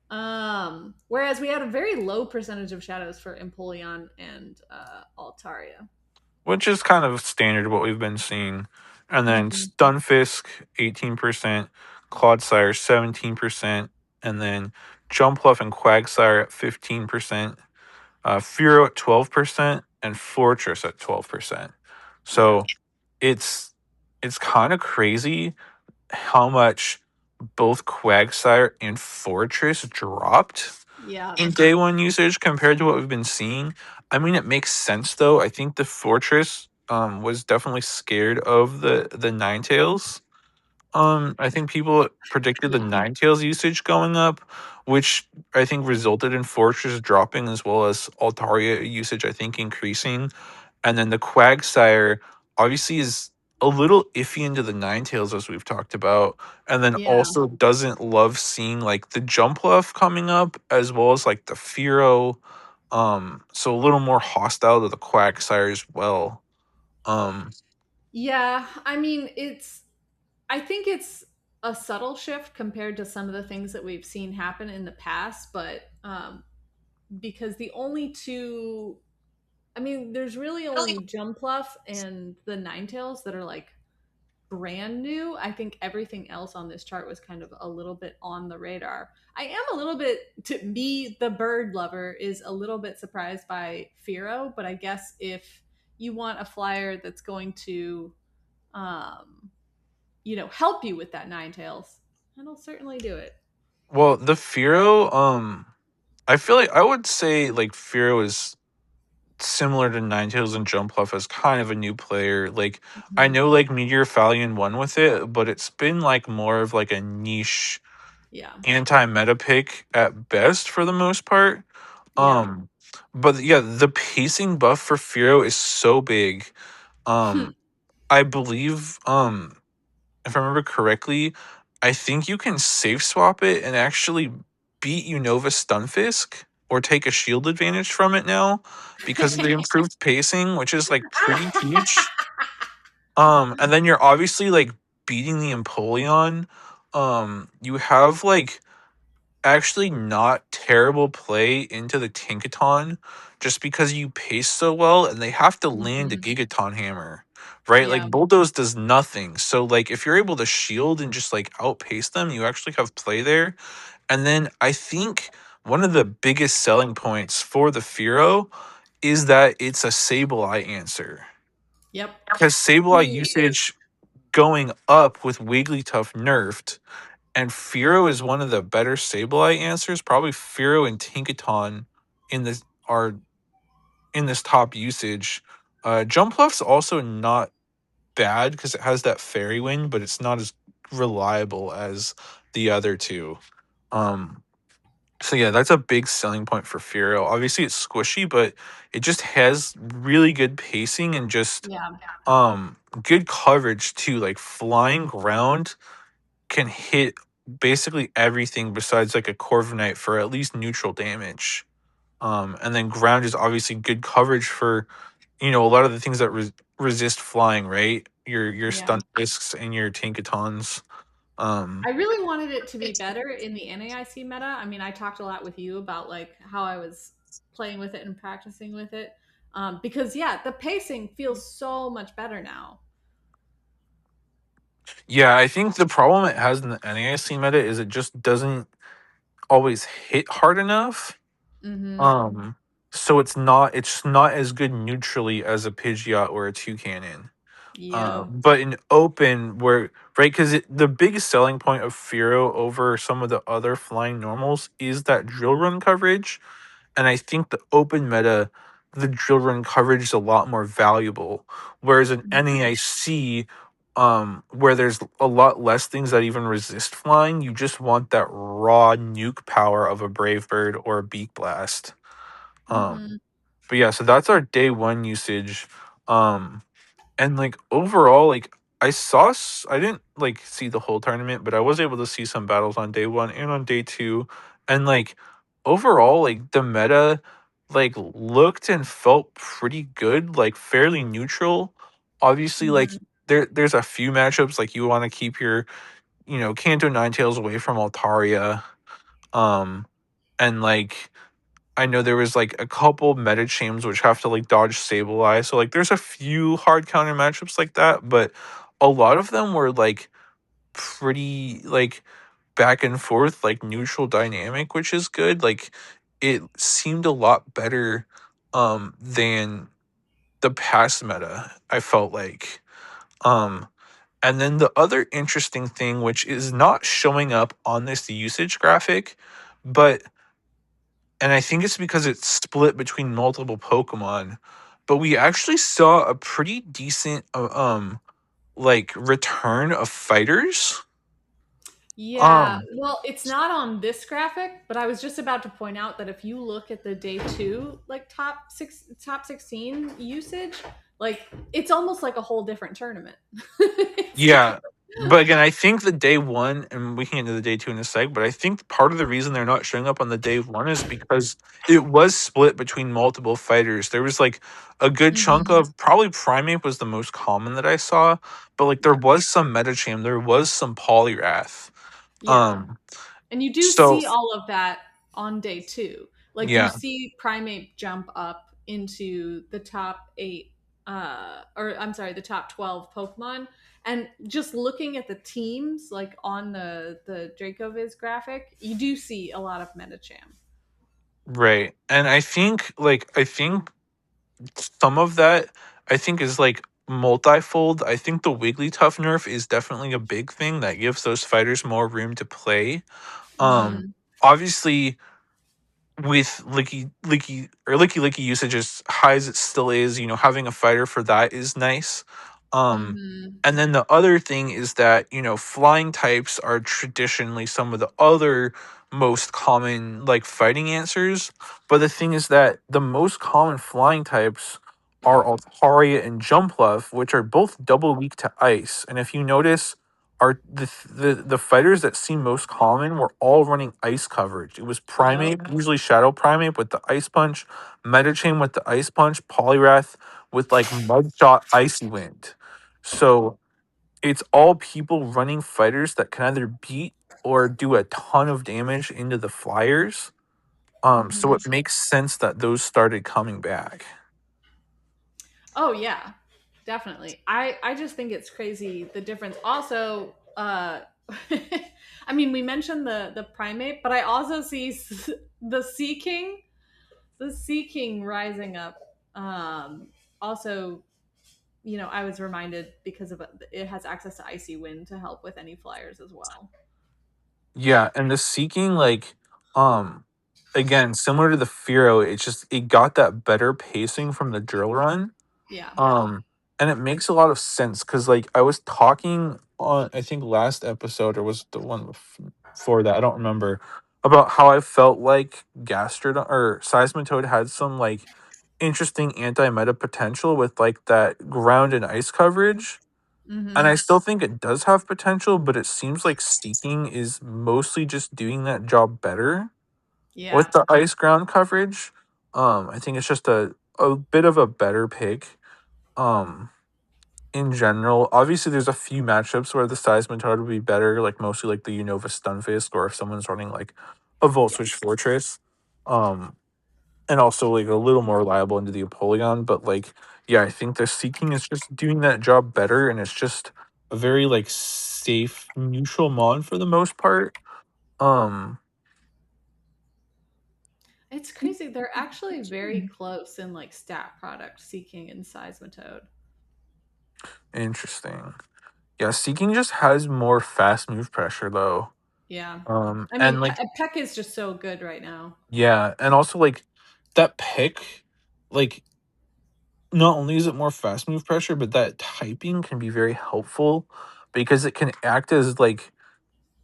Whereas we had a very low percentage of shadows for Empoleon and Altaria. Which is kind of standard what we've been seeing. And then Stunfisk, 18%, Clodsire, 17%, and then Jumpluff and Quagsire at 15%, Fearow at 12%, and Fortress at 12%. So it's kind of crazy how much both Quagsire and Fortress dropped Yeah. in day one usage compared to what we've been seeing. I mean, it makes sense though. I think the Fortress was definitely scared of the Ninetales. I think people predicted the Ninetales usage going up, which I think resulted in Fortress dropping as well as Altaria usage, I think, increasing. And then the Quagsire obviously is a little iffy into the Ninetales as we've talked about. And then Yeah. also doesn't love seeing like the Jumpluff coming up as well as like the Fearow. So a little more hostile to the Quagsire as well. Yeah. I mean, I think it's a subtle shift compared to some of the things that we've seen happen in the past, but because the only two, I mean, there's really only Jumpluff and the Ninetales that are like brand new. I think everything else on this chart was kind of a little bit on the radar. I am a little bit, to me, the bird lover, is a little bit surprised by Fearow, but I guess if you want a flyer that's going to help you with that Ninetales, it'll certainly do it. Well, the Firo, I feel like I would say like Firo is similar to Ninetales and Jumpluff as kind of a new player. Like I know like Meteor Fallion won with it, but it's been like more of like a niche Yeah. anti-meta pick at best for the most part. Yeah. But yeah, the pacing buff for Firo is so big. I believe if I remember correctly, I think you can safe swap it and actually beat Unova Stunfisk or take a shield advantage from it now because of the improved pacing, which is like pretty huge. And then you're obviously like beating the Empoleon. You have like actually not terrible play into the Tinkaton just because you pace so well and they have to land a Gigaton Hammer, right? Yeah. Like Bulldoze does nothing. So like if you're able to shield and just like outpace them, you actually have play there. And then I think one of the biggest selling points for the Firo is that it's a Sableye answer. Yep. Because Sableye usage going up with Wigglytuff nerfed, and Firo is one of the better Sableye answers. Probably Firo and Tinkaton in this are in this top usage. Jumpluff's also not bad because it has that fairy wind, but it's not as reliable as the other two. So yeah, that's a big selling point for Firo. Obviously it's squishy, but it just has really good pacing and just good coverage too. Like flying ground can hit basically everything besides like a Corviknight for at least neutral damage. And then ground is obviously good coverage for a lot of the things that resist flying, right? Your stunt discs and your Tinkatons. I really wanted it to be better in the NAIC meta. I mean, I talked a lot with you about like how I was playing with it and practicing with it. Because the pacing feels so much better now. Yeah, I think the problem it has in the NAIC meta is it just doesn't always hit hard enough. So it's not as good neutrally as a Pidgeot or a Toucannon. But in open, right, because the biggest selling point of Firo over some of the other flying normals is that drill run coverage, and I think the open meta, the drill run coverage is a lot more valuable, whereas in NAIC, where there's a lot less things that even resist flying, you just want that raw nuke power of a Brave Bird or a Beak Blast. But yeah, so that's our day one usage. And like overall, like I didn't like see the whole tournament, but I was able to see some battles on day one and on day two. And like overall, like the meta like looked and felt pretty good, like fairly neutral. Obviously, like there's a few matchups like you want to keep your, Kanto Ninetales away from Altaria. And like I know there was like a couple meta chambs which have to like dodge Sableye. So like there's a few hard counter matchups like that, but a lot of them were like pretty like back and forth, like neutral dynamic, which is good. Like it seemed a lot better than the past meta, I felt like. And then the other interesting thing, which is not showing up on this usage graphic, but and I think it's because it's split between multiple Pokemon, but we actually saw a pretty decent like return of fighters. Yeah, well, it's not on this graphic, but I was just about to point out that if you look at the day 2 like top 16 usage, like it's almost like a whole different tournament. Yeah. But again, I think the day one, and we can get into the day two in a sec, but I think part of the reason they're not showing up on the day one is because it was split between multiple fighters. There was like a good chunk of probably Primeape was the most common that I saw, but like there was some Metacham, there was some Poliwrath. And you do So see all of that on day 2. Like you yeah, see Primeape jump up into the top 8 or I'm sorry, the top 12 Pokemon. And just looking at the teams like on the Dracoviz graphic, you do see a lot of Metacham. right. And I think some of that I think is like multifold. I think the Wigglytuff nerf is definitely a big thing that gives those fighters more room to play. Mm-hmm. Obviously, with Licky Licky usage as high as it still is, having a fighter for that is nice. Mm-hmm. And then the other thing is that, flying types are traditionally some of the other most common like fighting answers. But the thing is that the most common flying types are Altaria and Jumpluff, which are both double weak to ice. And if you notice, are the fighters that seem most common were all running ice coverage. It was Primate, Yep. usually Shadow Primate with the Ice Punch, Metachain with the Ice Punch, Poliwrath with like Mudshot Icy Wind. So it's all people running fighters that can either beat or do a ton of damage into the flyers. So Mm-hmm. it makes sense that those started coming back. Oh yeah, definitely. I just think it's crazy the difference. Also, I mean, we mentioned the primate, but I also see the Sea King, the Sea King rising up. Also, I was reminded because of it has access to Icy Wind to help with any flyers as well. Yeah, and the Seeking, like, again, similar to the Firo, it got that better pacing from the drill run. Yeah. And it makes a lot of sense because, like, I was talking on, I think, last episode, or was the one before that, I don't remember, about how I felt like Gastrodon or Seismitoad had some, like, interesting anti-meta potential with, like, that ground and ice coverage. And Mm-hmm. I still think it does have potential, but it seems like Seeking is mostly just doing that job better Yeah. with the ice ground coverage. I think it's just a bit of a better pick. Um, in general, obviously there's a few matchups where the Seismitoad would be better, like mostly like the Unova Stunfisk, or if someone's running like a Volt Switch Fortress. Um, and also like a little more reliable into the Apollyon. But like, yeah, I think the Seeking is just doing that job better, and it's just a very like safe neutral mon for the most part. Um, It's crazy. They're actually very close in like stat product, Sea King and Seismitoad. Interesting. Yeah, Seeking just has more fast move pressure though. Yeah. I mean, And like, Peck is just so good right now. yeah, and also like that pick, like not only is it more fast move pressure, but that typing can be very helpful because it can act as like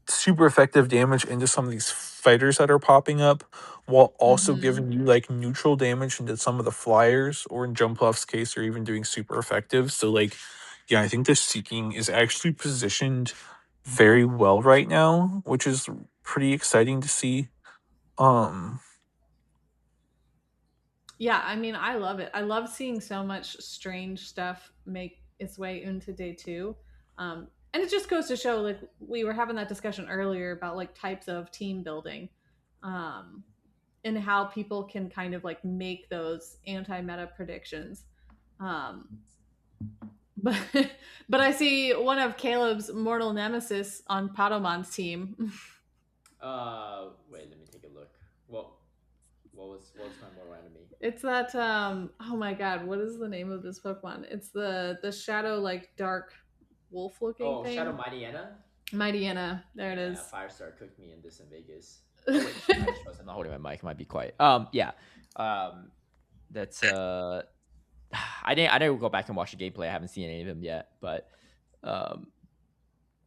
super effective damage into some of these fighters that are popping up, while also Mm-hmm. giving you like neutral damage into some of the flyers, or in Jumpluff's case, they're even doing super effective. So like, yeah, I think the Seeking is actually positioned very well right now, which is pretty exciting to see. Um, Yeah, I mean, I love it. I love seeing so much strange stuff make its way into day two. And it just goes to show, like, we were having that discussion earlier about like types of team building, um, and how people can kind of like make those anti-meta predictions. Um, but but I see one of Caleb's mortal nemesis on Padomon's team. Wait, let me take a look. What was my mortal enemy? It's that oh my god, what is the name of this Pokemon? It's the shadow like dark wolf looking Oh, Shadow thing. Mightyena. Mightyena. There it Yeah, is. Firestar cooked me in this in Vegas. Oh wait, I just wasn't holding my mic. I might be quiet. Yeah. Um, that's I didn't go back and watch the gameplay. I haven't seen any of them yet, but um,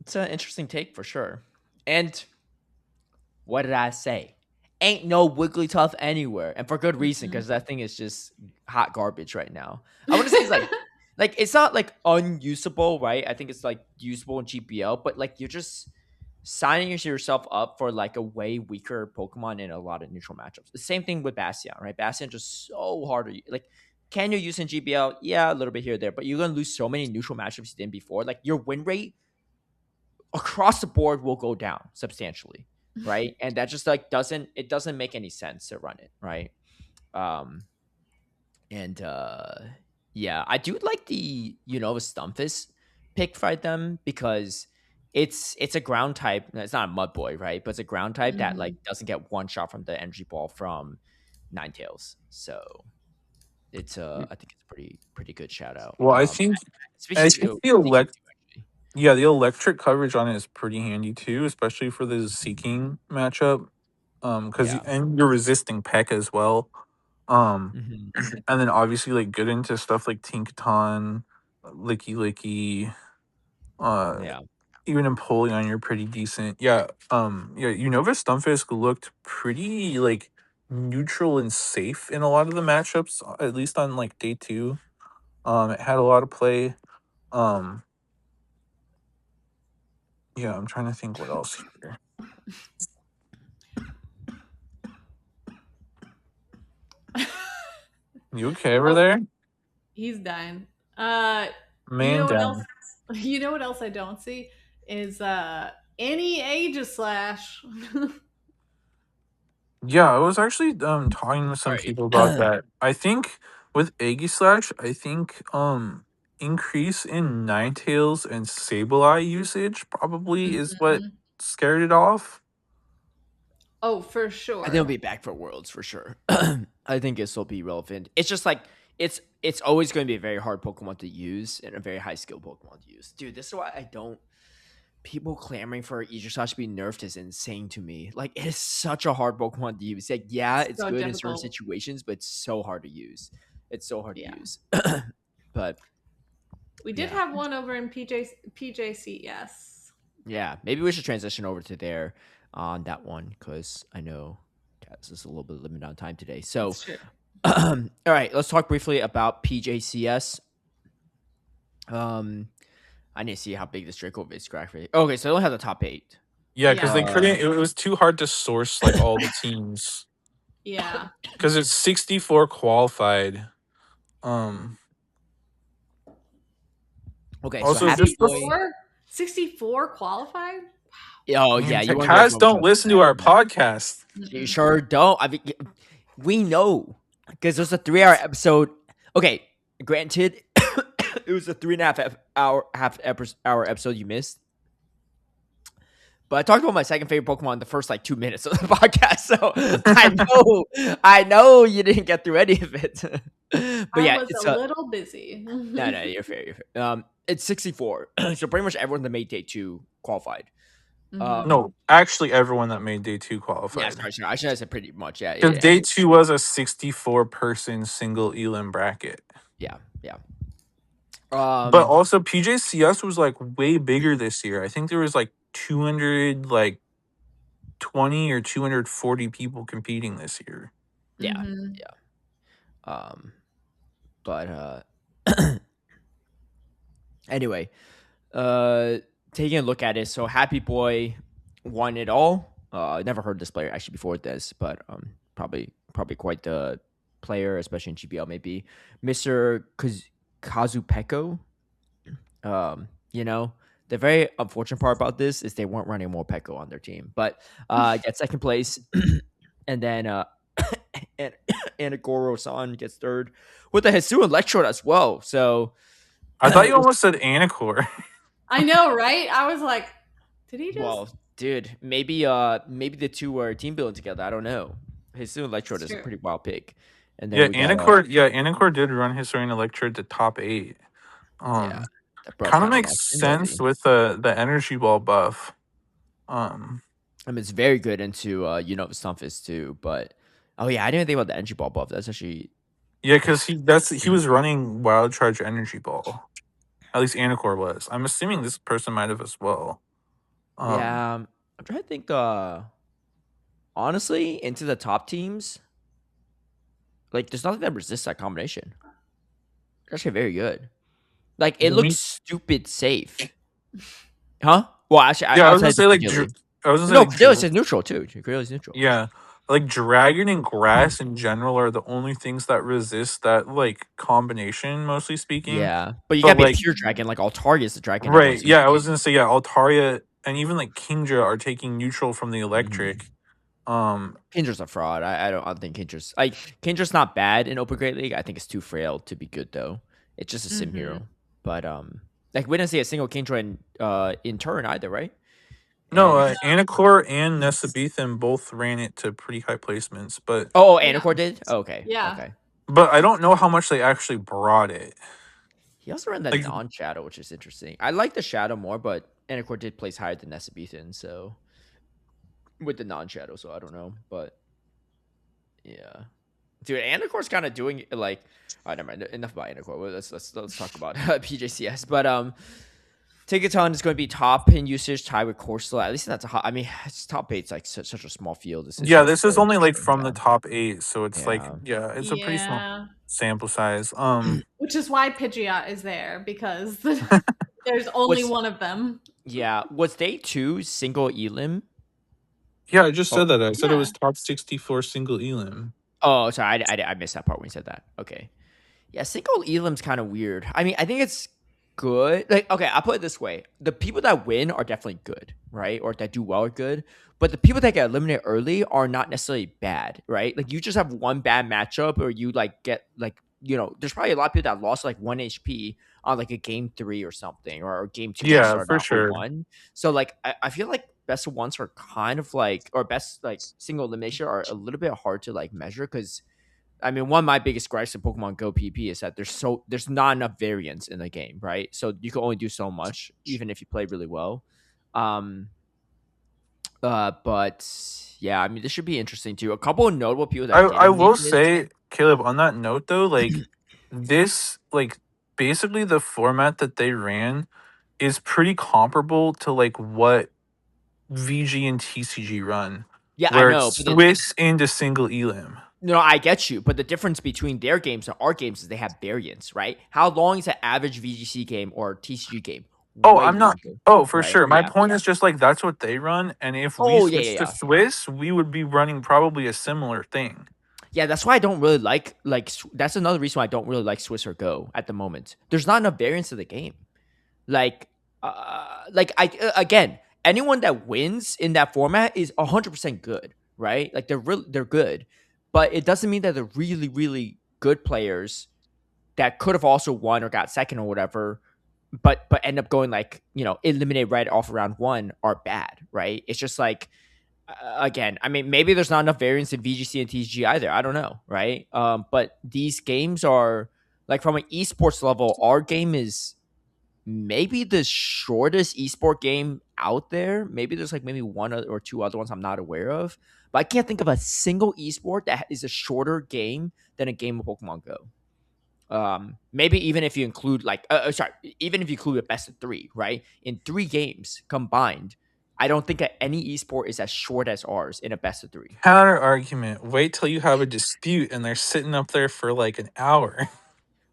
it's an interesting take for sure. And what did I say? Ain't no Wigglytuff anywhere, and for good reason, because that thing is just hot garbage right now. I want to say it's like it's not like unusable, right? I think it's like usable in GPL, but like you're just signing yourself up for like a way weaker Pokemon in a lot of neutral matchups. The same thing with Bastion, right? Bastion just so hard to like. Can you use in GBL? Yeah, a little bit here or there, but you're gonna lose so many neutral matchups you did before. Like your win rate across the board will go down substantially, right? And that just like doesn't make any sense to run it, right? Um and yeah, I do like the Stumpus pick fight them because it's a ground type. It's not a mud boy, right? But it's a ground type that like Mhm. doesn't get one shot from the energy ball from Ninetales. So it's I think it's a pretty good shout out. Well, I think Especially the the electric coverage on it is pretty handy too, especially for the seeking matchup. Because Yeah. and you're resisting Peck as well. Um, Mhm. and then obviously like good into stuff like Tinkaton, Licky Licky, Yeah. even Empoleon, you're pretty decent. Yeah. Yeah. Unova Stunfisk looked pretty like neutral and safe in a lot of the matchups, at least on like day 2. It had a lot of play. Yeah, I'm trying to think what else here. You okay over there? He's dying. Man down. You know what else I don't see is any Aegislash. Yeah, I was actually talking to some Alright. people about that. I think with Aegislash, I think increase in Ninetales and Sableye usage probably is what scared it off. Oh, for I think sure. it'll be back for Worlds for sure. I think it'll still be relevant. It's just like it's always going to be a very hard Pokemon to use and a very high skill Pokemon to use. Dude, this is why I don't. People clamoring for Aegislash to be nerfed is insane to me. Like, it is such a hard Pokemon to use. Like, yeah, it's So good in certain difficult. situations, but it's so hard to use. It's so hard Yeah. to use. But We did yeah. have one over in PJCS. Yeah, maybe we should transition over to there on that one because I know Kaz is a little bit limited on time today. So, That's true. all right, let's talk briefly about PJCS. I need to see how big this Draco is graphically. Okay, so they only have the top 8. Yeah, because they Yeah. couldn't. It was too hard to source like all the teams Yeah. because it's 64 qualified. Okay, Also, so Happy just Boy. 64 qualified? Oh Man, yeah, you want Kaz don't listen to our podcast. You sure don't. I mean, we know because there's a 3-hour episode. Okay, granted, it was a 3.5 hour episode you missed. But I talked about my second favorite Pokemon in the first like 2 minutes of the podcast, so I know you didn't get through any of it. But yeah, I was it's a little busy. no, you're fair. You're fair. It's 64, so pretty much everyone that made day 2 qualified. No, actually, everyone that made day 2 qualified. Yeah, sorry. I should have said pretty much. Yeah, Because day 2 was a 64-person single elim bracket. Yeah. But also PJCS was like way bigger this year. I think there was like 220 or 240 people competing this year. Yeah. But anyway, taking a look at it, so Happy Boy won it all. I never heard this player actually before this, but probably quite the player, especially in GBL, maybe Mr. Kazupeko. You know, the very unfortunate part about this is they weren't running more Peko on their team, but get second place, and then and Goro-san gets third with a Hisu Electrode as well. So I thought you almost said Anacor. I know, right? I was like, did he just? Well, dude, maybe the two were team building together. I don't know. Hisu Electrode is a pretty wild pick. And then Anacor did run his Electrode to top 8. Yeah, kind of makes sense with the energy ball buff. I mean, it's very good into Stunfisk too, but oh yeah, I didn't even think about the energy ball buff. That's actually because he was running Wild Charge energy ball. At least Anacor was. I'm assuming this person might have as well. Yeah, I'm trying to think. Honestly, into the top teams, like there's nothing that resists that combination. It's actually very good. Like it looks stupid safe, huh? Well, actually, I was gonna say like Credilus is neutral too. Credilus is neutral. Yeah, like Dragon and Grass in general are the only things that resist that like combination, mostly speaking. Yeah, but you gotta be a pure Dragon. Like Altaria is the Dragon, right? Yeah, I was gonna say Altaria and even like Kingdra are taking neutral from the electric. Kindra's a fraud. I don't think Kindra's not bad in Open Great League. I think it's too frail to be good though. It's just a sim hero. But like we didn't see a single Kingdra in turn either, right? No, Anacor and Nesabethan both ran it to pretty high placements, but Anacor did. Okay, yeah. Okay. but I don't know how much they actually brought it. He also ran the Like, non-shadow, which is interesting. I like the shadow more, but Anacore did place higher than Nesabethan, so with the non-shadow, so I don't know, but yeah, dude, Anacore's kind of doing like, oh, never mind. Enough about Anacore. Well, let's talk about PJCS. But Ticketon is going to be top in usage, tied with Corsola. At least that's a hot. I mean, it's top eight's like such a small field. It's yeah, hard to this is say. only like But from the yeah, top 8, so it's like, yeah, yeah, it's a pretty small Yeah. sample size. Which is why Pidgeot is there, because there's only was one of them. yeah was day 2 single elim? Yeah, I just Oh, said that. I said it Yeah. was top 64 single elim. oh, sorry, I missed that part when you said that. Okay, yeah, single elim's kind of weird. I mean, I think it's good. Like, okay, I'll put it this way: the people that win are definitely good, right? Or that do well are good. But the people that get eliminated early are not necessarily bad, right? Like, you just have one bad matchup, or you like get like, there's probably a lot of people that lost like 1 HP on like a game 3 or something, or game 2 when you Yeah, started for out whole sure. one. So like, I feel like best of ones are kind of like, or best like single elimination are a little bit hard to like measure, because I mean, one of my biggest gripes in Pokemon Go PP is that there's not enough variance in the game, right? So you can only do so much, even if you play really well. Um, but yeah, I mean, this should be interesting too. A couple of notable people that I didn't will make it. say, Caleb, on that note though, like this, like basically the format that they ran is pretty comparable to like what VG and TCG run, Yeah, I where know, it's but Swiss into single elim. no, I get you. But the difference between their games and our games is they have variance, right? How long is an average VGC game or TCG game? Oh, Way I'm not. longer, Oh, for right? sure. My Yeah. point is just like that's what they run, and if we Oh, yeah, switch yeah, to yeah. Swiss, we would be running probably a similar thing. Yeah, that's why I don't really like. That's another reason why I don't really like Swiss or Go at the moment. There's not enough variance to the game. Like, again, anyone that wins in that format is 100% good, right? Like they're good, but it doesn't mean that they're really really good players that could have also won or got second or whatever, but end up going like eliminated right off round 1 are bad, right? It's just like, again, I mean, maybe there's not enough variance in VGC and TCG either. I don't know, right? But these games are like, from an esports level, our game is maybe the shortest esport game out there. Maybe there's like maybe one or two other ones I'm not aware of, but I can't think of a single esport that is a shorter game than a game of Pokemon Go. Maybe even if you include like, sorry, even if you include a best of 3, right? In 3 games combined, I don't think that any esport is as short as ours in a best of 3. Counter argument. Wait till you have a dispute, and they're sitting up there for like an hour.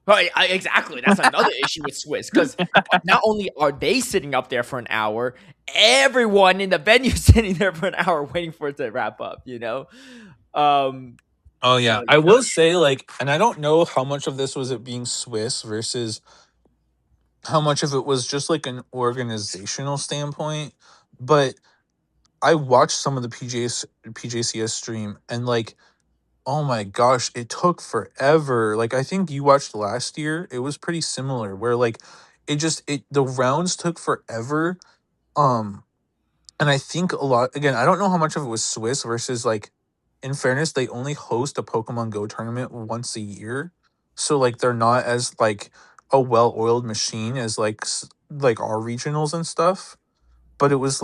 Right, exactly. That's another issue with Swiss, because not only are they sitting up there for an hour, everyone in the venue sitting there for an hour waiting for it to wrap up. Oh So yeah, I will say like, and I don't know how much of this was it being Swiss versus how much of it was just like an organizational standpoint, but I watched some of the PJCS stream, and like, oh my gosh, it took forever. Like, I think you watched last year, it was pretty similar where like the rounds took forever. Um and I think a lot, again, I don't know how much of it was Swiss versus like, in fairness, they only host a Pokemon Go tournament once a year. So like they're not as like a well-oiled machine as like our regionals and stuff, but it was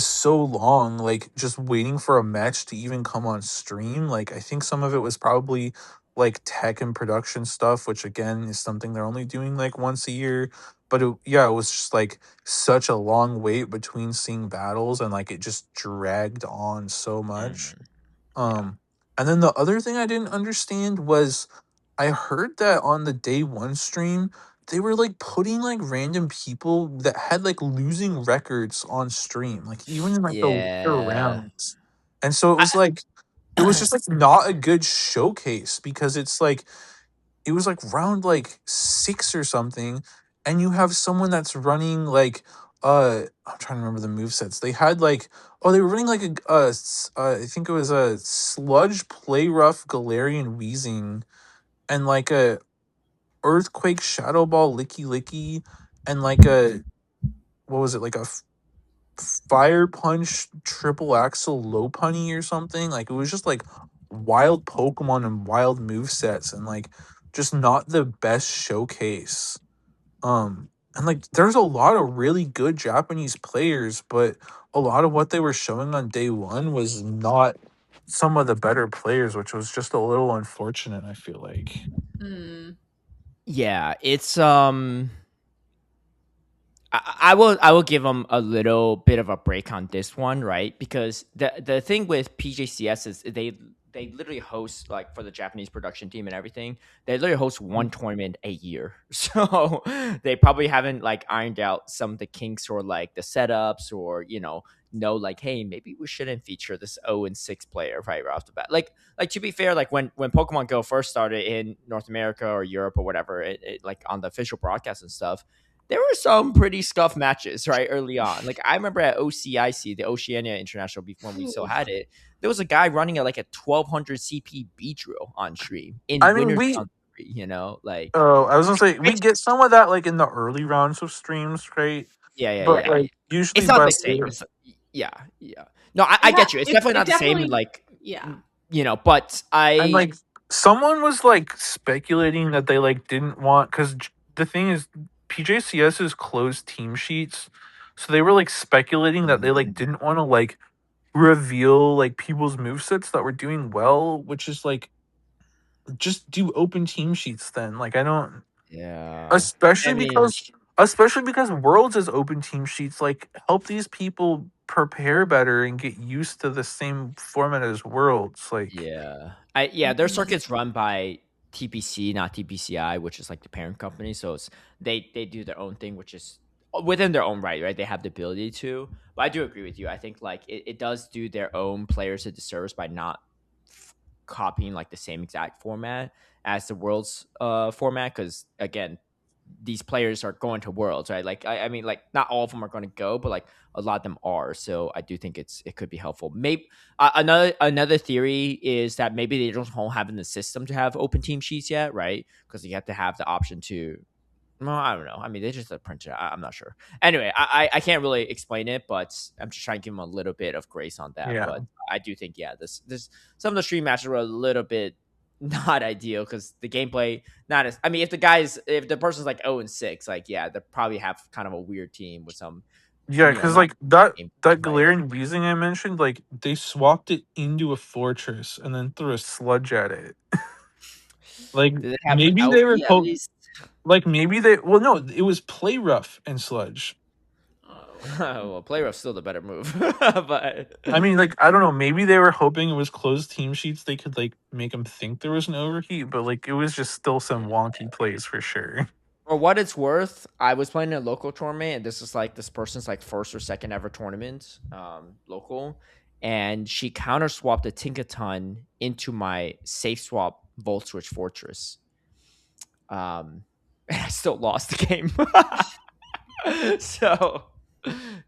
so long, like just waiting for a match to even come on stream. Like I think some of it was probably like tech and production stuff, which again is something they're only doing like once a year. But yeah, it was just like such a long wait between seeing battles, and like it just dragged on so much. yeah, um and then the other thing I didn't understand was, I heard that on the day 1 stream, they were like putting like random people that had like losing records on stream, like even in like the later yeah. rounds. And so it was like, it was just like not a good showcase, because it's like, it was like round like 6 or something, and you have someone that's running like, I'm trying to remember the move sets. They had like, oh, they were running like I think it was a sludge play rough Galarian Wheezing, and like a earthquake shadow ball licky licky, and like a, what was it, like a fire punch triple axle low punny or something. Like it was just like wild Pokemon and wild movesets and like just not the best showcase. And like there's a lot of really good Japanese players, but a lot of what they were showing on day one was not some of the better players, which was just a little unfortunate, I feel like. Yeah, it's I will give them a little bit of a break on this one, right? Because the thing with PJCS is they literally host, like, for the Japanese production team and everything, they literally host one tournament a year. So they probably haven't like ironed out some of the kinks or like the setups, or know like, hey, maybe we shouldn't feature this 0-6 player right off the bat. Like to be fair, like when Pokemon Go first started in North America or Europe or whatever, it like on the official broadcast and stuff, there were some pretty scuff matches right early on. Like I remember at OCIC, the Oceania International, when we still had it, there was a guy running at like a 1200 CP Beedrill on stream in I mean, Winners we. Round 3. Like, Oh, I was gonna say we it's, get some of that like in the early rounds of streams, right? But yeah. like It's usually not by the same. later, It's yeah. No, I get you. It's definitely not the same. Like, yeah. But and like someone was like speculating that they like didn't want, because the thing is PJCS is closed team sheets, so they were like speculating that they like didn't want to like reveal like people's movesets that were doing well, which is like just do open team sheets then. Like I don't. yeah. Especially I mean, because Worlds is open team sheets, like help these people prepare better and get used to the same format as Worlds. Like their circuit's run by TPC, not TPCI, which is like the parent company. So they do their own thing, which is within their own right? They have the ability to. But I do agree with you. I think like it does do their own players a disservice by not copying like the same exact format as the Worlds format, because again, these players are going to Worlds, right? Like I mean, like not all of them are going to go, but like a lot of them are. So I do think it could be helpful. Maybe another theory is that maybe they don't have in the system to have open team sheets yet, right? Because you have to have the option to. Well, I don't know. I mean, they just print it. I'm not sure. Anyway, I can't really explain it, but I'm just trying to give them a little bit of grace on that. yeah, But I do think, this some of the stream matches were a little bit not ideal because the gameplay not as. I mean, if the person's like 0-6, like they probably have kind of a weird team with some. because Not like that game, right? Galarian Weezing I mentioned, like they swapped it into a fortress and then threw a sludge at it. Like Did it have maybe they were LP at least? like maybe they no, it was play rough and sludge. Well, play rough's still the better move, but I mean, like I don't know. Maybe they were hoping it was closed team sheets. They could like make them think there was an overheat, but like it was just still some wonky plays for sure. for what it's worth, I was playing a local tournament, and this is like this person's like first or second ever tournament, local, and she counter swapped a Tinkaton into my safe swap Volt Switch Fortress. And I still lost the game. So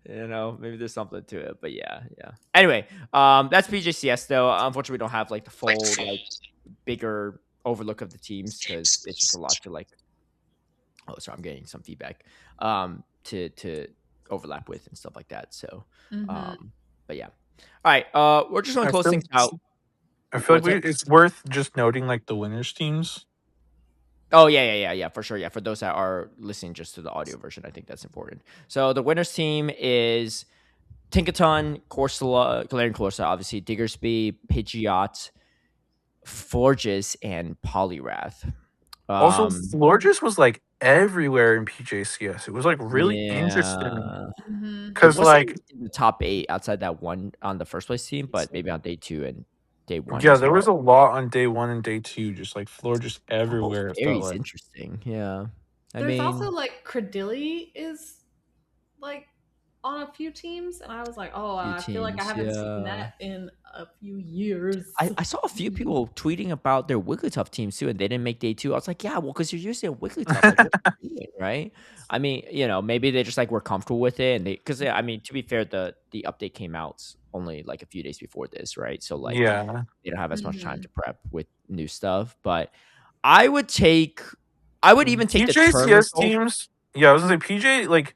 maybe there's something to it, but yeah. Anyway, that's PJCS though. Unfortunately, we don't have like the full like bigger overlook of the teams because it's just a lot to like. Oh, sorry, I'm getting some feedback. To overlap with and stuff like that. So, but yeah. All right. We're just gonna close things out. I feel like it's worth just noting like the winners teams. Oh yeah, for sure. Yeah, for those that are listening just to the audio version, I think that's important. So the winners team is Tinkaton, Corsola, Galarian Corsola, obviously, Diggersby, Pidgeot, Forges, and Poliwrath. Also, Florges was like everywhere in PJCS. It was like really interesting because like in the top 8 outside that one on the first place team, but maybe on day 2 and day 1. Yeah, there was a lot on day 1 and day 2, just like Florges everywhere. Very interesting. Yeah, there's also like Credilli is like on a few teams, and I was like, I feel like I haven't seen that in a few years. I saw a few people tweeting about their Wigglytuff teams too, and they didn't make day 2. I was like, yeah, well, because you're using a Wigglytuff, like, what are you doing, right? I mean, maybe they just like were comfortable with it, and I mean, to be fair, the update came out only like a few days before this, right? So like, they don't have as much time to prep with new stuff. But I would even take PJCS teams. Yeah, I was gonna say PJ like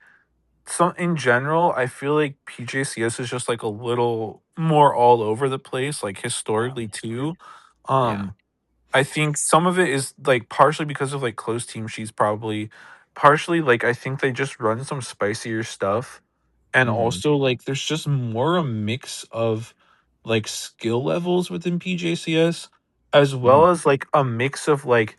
So in general, I feel like PJCS is just like a little more all over the place, like historically too. Yeah. Um, I think some of it is like partially because of like close team sheets, probably partially like I think they just run some spicier stuff, and Hmm. also like there's just more a mix of like skill levels within PJCS, as Hmm. well as like a mix of like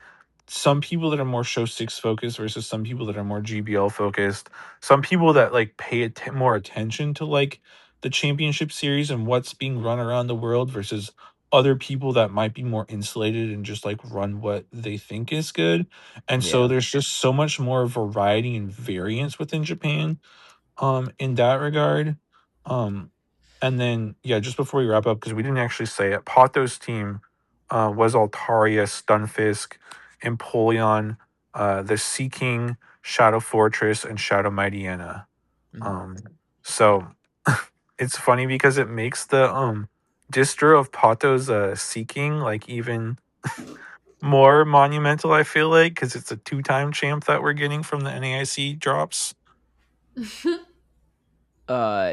some people that are more show six focused versus some people that are more GBL focused, some people that like pay more attention to like the championship series and what's being run around the world versus other people that might be more insulated and just like run what they think is good. And so Yeah. there's just so much more variety and variance within Japan in that regard. Um and then yeah, just before we wrap up, because we didn't actually say it, Pato's team was Altaria, Stunfisk, Empoleon, the Sea King, Shadow Fortress, and Shadow Mightyena. Hmm. Um so it's funny because it makes the distro of Pato's Sea King like even more monumental, I feel like, because it's a two-time champ that we're getting from the NAIC drops.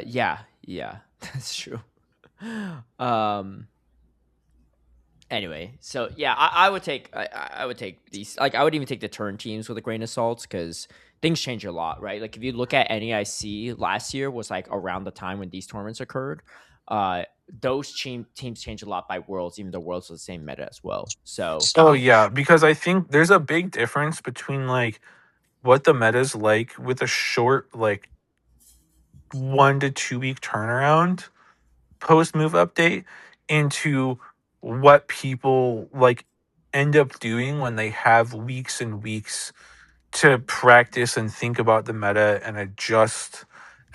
Yeah. Yeah. That's true. Um. Anyway, so yeah, I would take I would take these, like I would even take the turn teams with a grain of salt because things change a lot, right? Like if you look at NEIC last year was like around the time when these tournaments occurred. Those teams change a lot by worlds, even though worlds are the same meta as well. So Oh yeah, because I think there's a big difference between like what the meta's like with a short like 1 to 2 week turnaround post move update into what people like end up doing when they have weeks and weeks to practice and think about the meta and adjust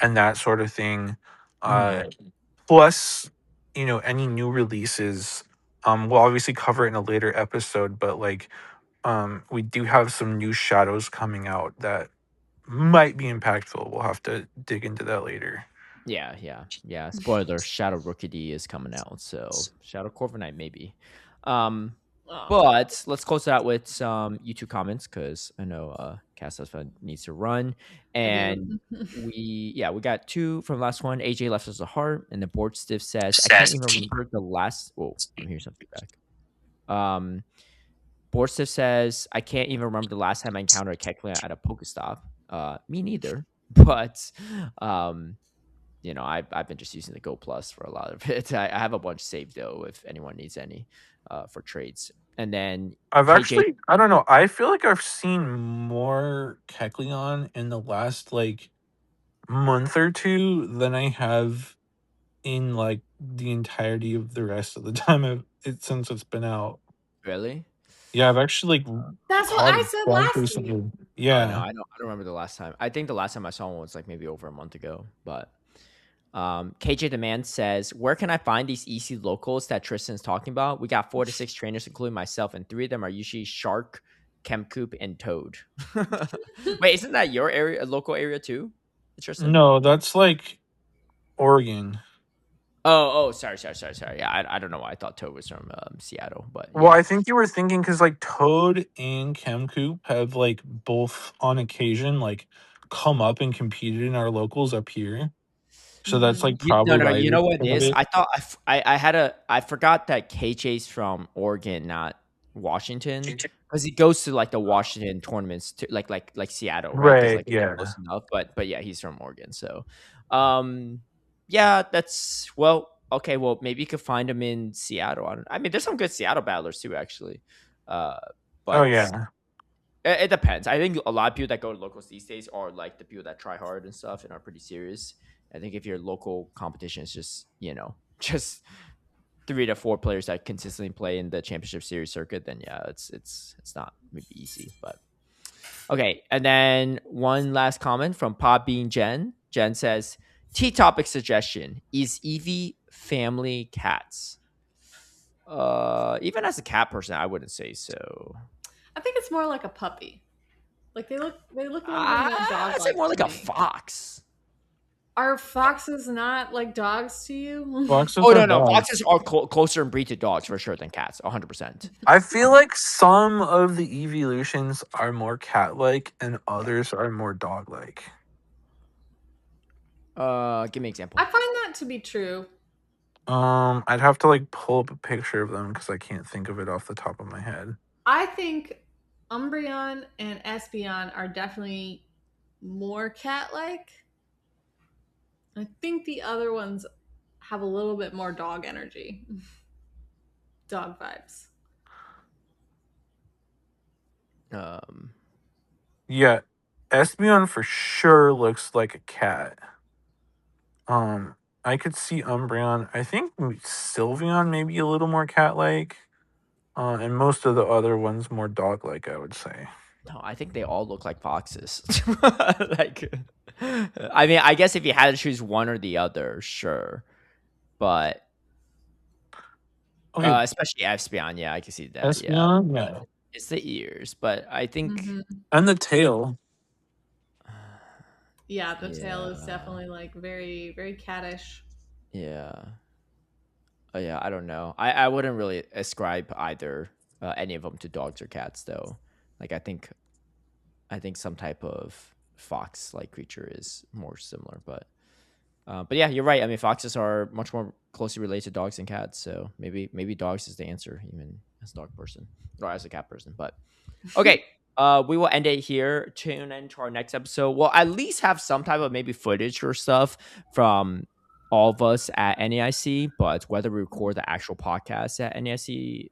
and that sort of thing. mhm. Plus, any new releases. We'll obviously cover it in a later episode, but like we do have some new shadows coming out that might be impactful. We'll have to dig into that later. Yeah. Spoiler: Shadow Rookie D is coming out, so Shadow Corviknight maybe. Um, Oh, but let's close out with some YouTube comments because I know Cass needs to run, I do. and we got two from the last one. AJ left us a heart, and the board stiff says I can't Says even remember the last. Oh, here's some feedback. Um, board stiff says I can't even remember the last time I encountered a Kekla at a Pokestop. Me neither, but um I've been just using the Go Plus for a lot of it. I have a bunch saved though, if anyone needs any for trades. And then I've KJ, actually, I don't know. I feel like I've seen more Kecleon in the last like month or two than I have in like the entirety of the rest of the time since it's been out. really? Yeah, I've actually like That's what caught I it said twice last week. recently. Oh no, Yeah. I don't remember the last time. I think the last time I saw one was like maybe over a month ago. But KJ Demand says, where can I find these EC locals that Tristan's talking about? We got 4 to 6 trainers, including myself, and 3 of them are usually Shark, Chemcoop, and Toad. Wait, isn't that your area, a local area too, Tristan? No, that's like Oregon. Sorry. Yeah, I don't know why I thought Toad was from Seattle, but Well, yeah. I think you were thinking because like Toad and Chemcoop have like both on occasion like come up and competed in our locals up here. So that's like No, probably no. why You you know what it thought is? it. I thought I forgot that KJ's from Oregon, not Washington, because he goes to like the Washington tournaments, to like Seattle, right? Because Right, like it's yeah. close enough. But yeah, he's from Oregon, so yeah, that's well, okay. Well, maybe you could find him in Seattle. I mean, there's some good Seattle battlers too, actually. Uh, Oh but yeah. it depends. I think a lot of people that go to locals these days are like the people that try hard and stuff and are pretty serious. I think if your local competition is just just 3 to 4 players that consistently play in the championship series circuit, then yeah, it's not maybe easy. But okay, and then one last comment from Podbean Jen. Jen says, "T topic suggestion: is Eevee family cats?" Even as a cat person, I wouldn't say so. I think it's more like a puppy. Like they look a little bit more I'd say dog-like more to like a me. fox. Are foxes not like dogs to you? Foxes Oh are no, dogs. foxes are closer in breed to dogs for sure than cats. 100%. I feel like some of the evolutions are more cat-like and others are more dog-like. Give me an example. I find that to be true. I'd have to like pull up a picture of them because I can't think of it off the top of my head. I think Umbreon and Espeon are definitely more cat-like. I think the other ones have a little bit more dog energy. Dog vibes. Yeah, Espeon for sure looks like a cat. I could see Umbreon. I think Sylveon maybe a little more cat-like. And most of the other ones more dog-like, I would say. No, I think they all look like foxes. Like, I mean, I guess if you had to choose one or the other, sure, but Okay, especially Espeon, yeah, I can see that. Espeon, yeah. It's the ears, but I think And the tail. Yeah, the tail is definitely like very, very cattish. Yeah. Yeah, I don't know. I wouldn't really ascribe either any of them to dogs or cats though. Like I think some type of fox like creature is more similar, but yeah, you're right. I mean, foxes are much more closely related to dogs and cats, so maybe dogs is the answer, even as a dog person or as a cat person. But okay, we will end it here. Tune in to our next episode. We'll at least have some type of maybe footage or stuff from all of us at NAIC, but whether we record the actual podcast at NAIC,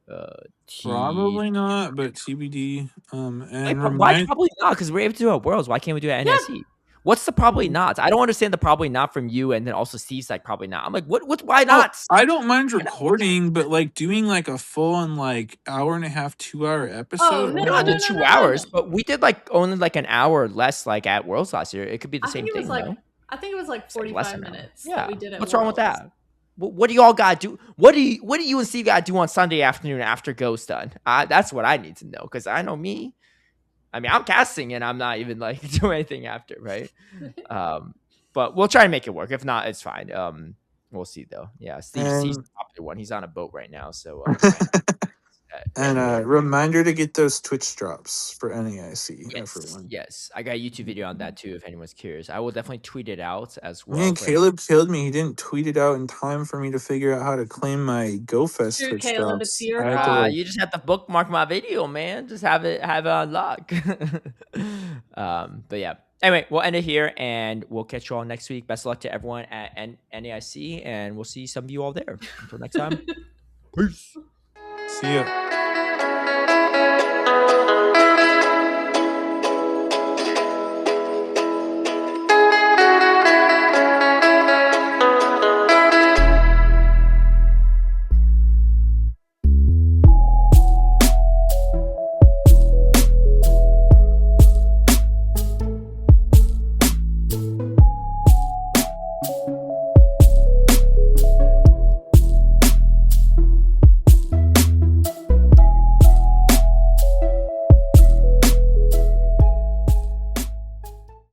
Probably not, but TBD. why probably not? Because we're able to do it at Worlds. Why can't we do it at NAIC? What's the probably not? I don't understand the probably not from you, and then also Steve's like probably not. I'm like, what? Why not? I don't mind recording, but like doing like a full on like hour and a half, 2-hour episode. no, We don't have to do 2 hours, but we did like only like an hour less like at Worlds last year. It could be the same thing. I think it was like 45 minutes. Yeah. That we did at What's wrong with that? What do you all got to do? What do you and Steve got to do on Sunday afternoon after Ghost done? That's what I need to know, because I know me. I mean, I'm casting and I'm not even like doing anything after, right? But we'll try and make it work. If not, it's fine. We'll see though. Yeah, Steve's the popular one. He's on a boat right now, so. And reminder to get those Twitch drops for NAIC. Yes, I got a YouTube video on that too. If anyone's curious, I will definitely tweet it out as well. Man, Caleb killed me. He didn't tweet it out in time for me to figure out how to claim my GoFest Twitch Caleb, drops. You just have to bookmark my video, man. Just have it on lock. But yeah. Anyway, we'll end it here, and we'll catch you all next week. Best of luck to everyone at NAIC, and we'll see some of you all there. Until next time. Peace. See ya.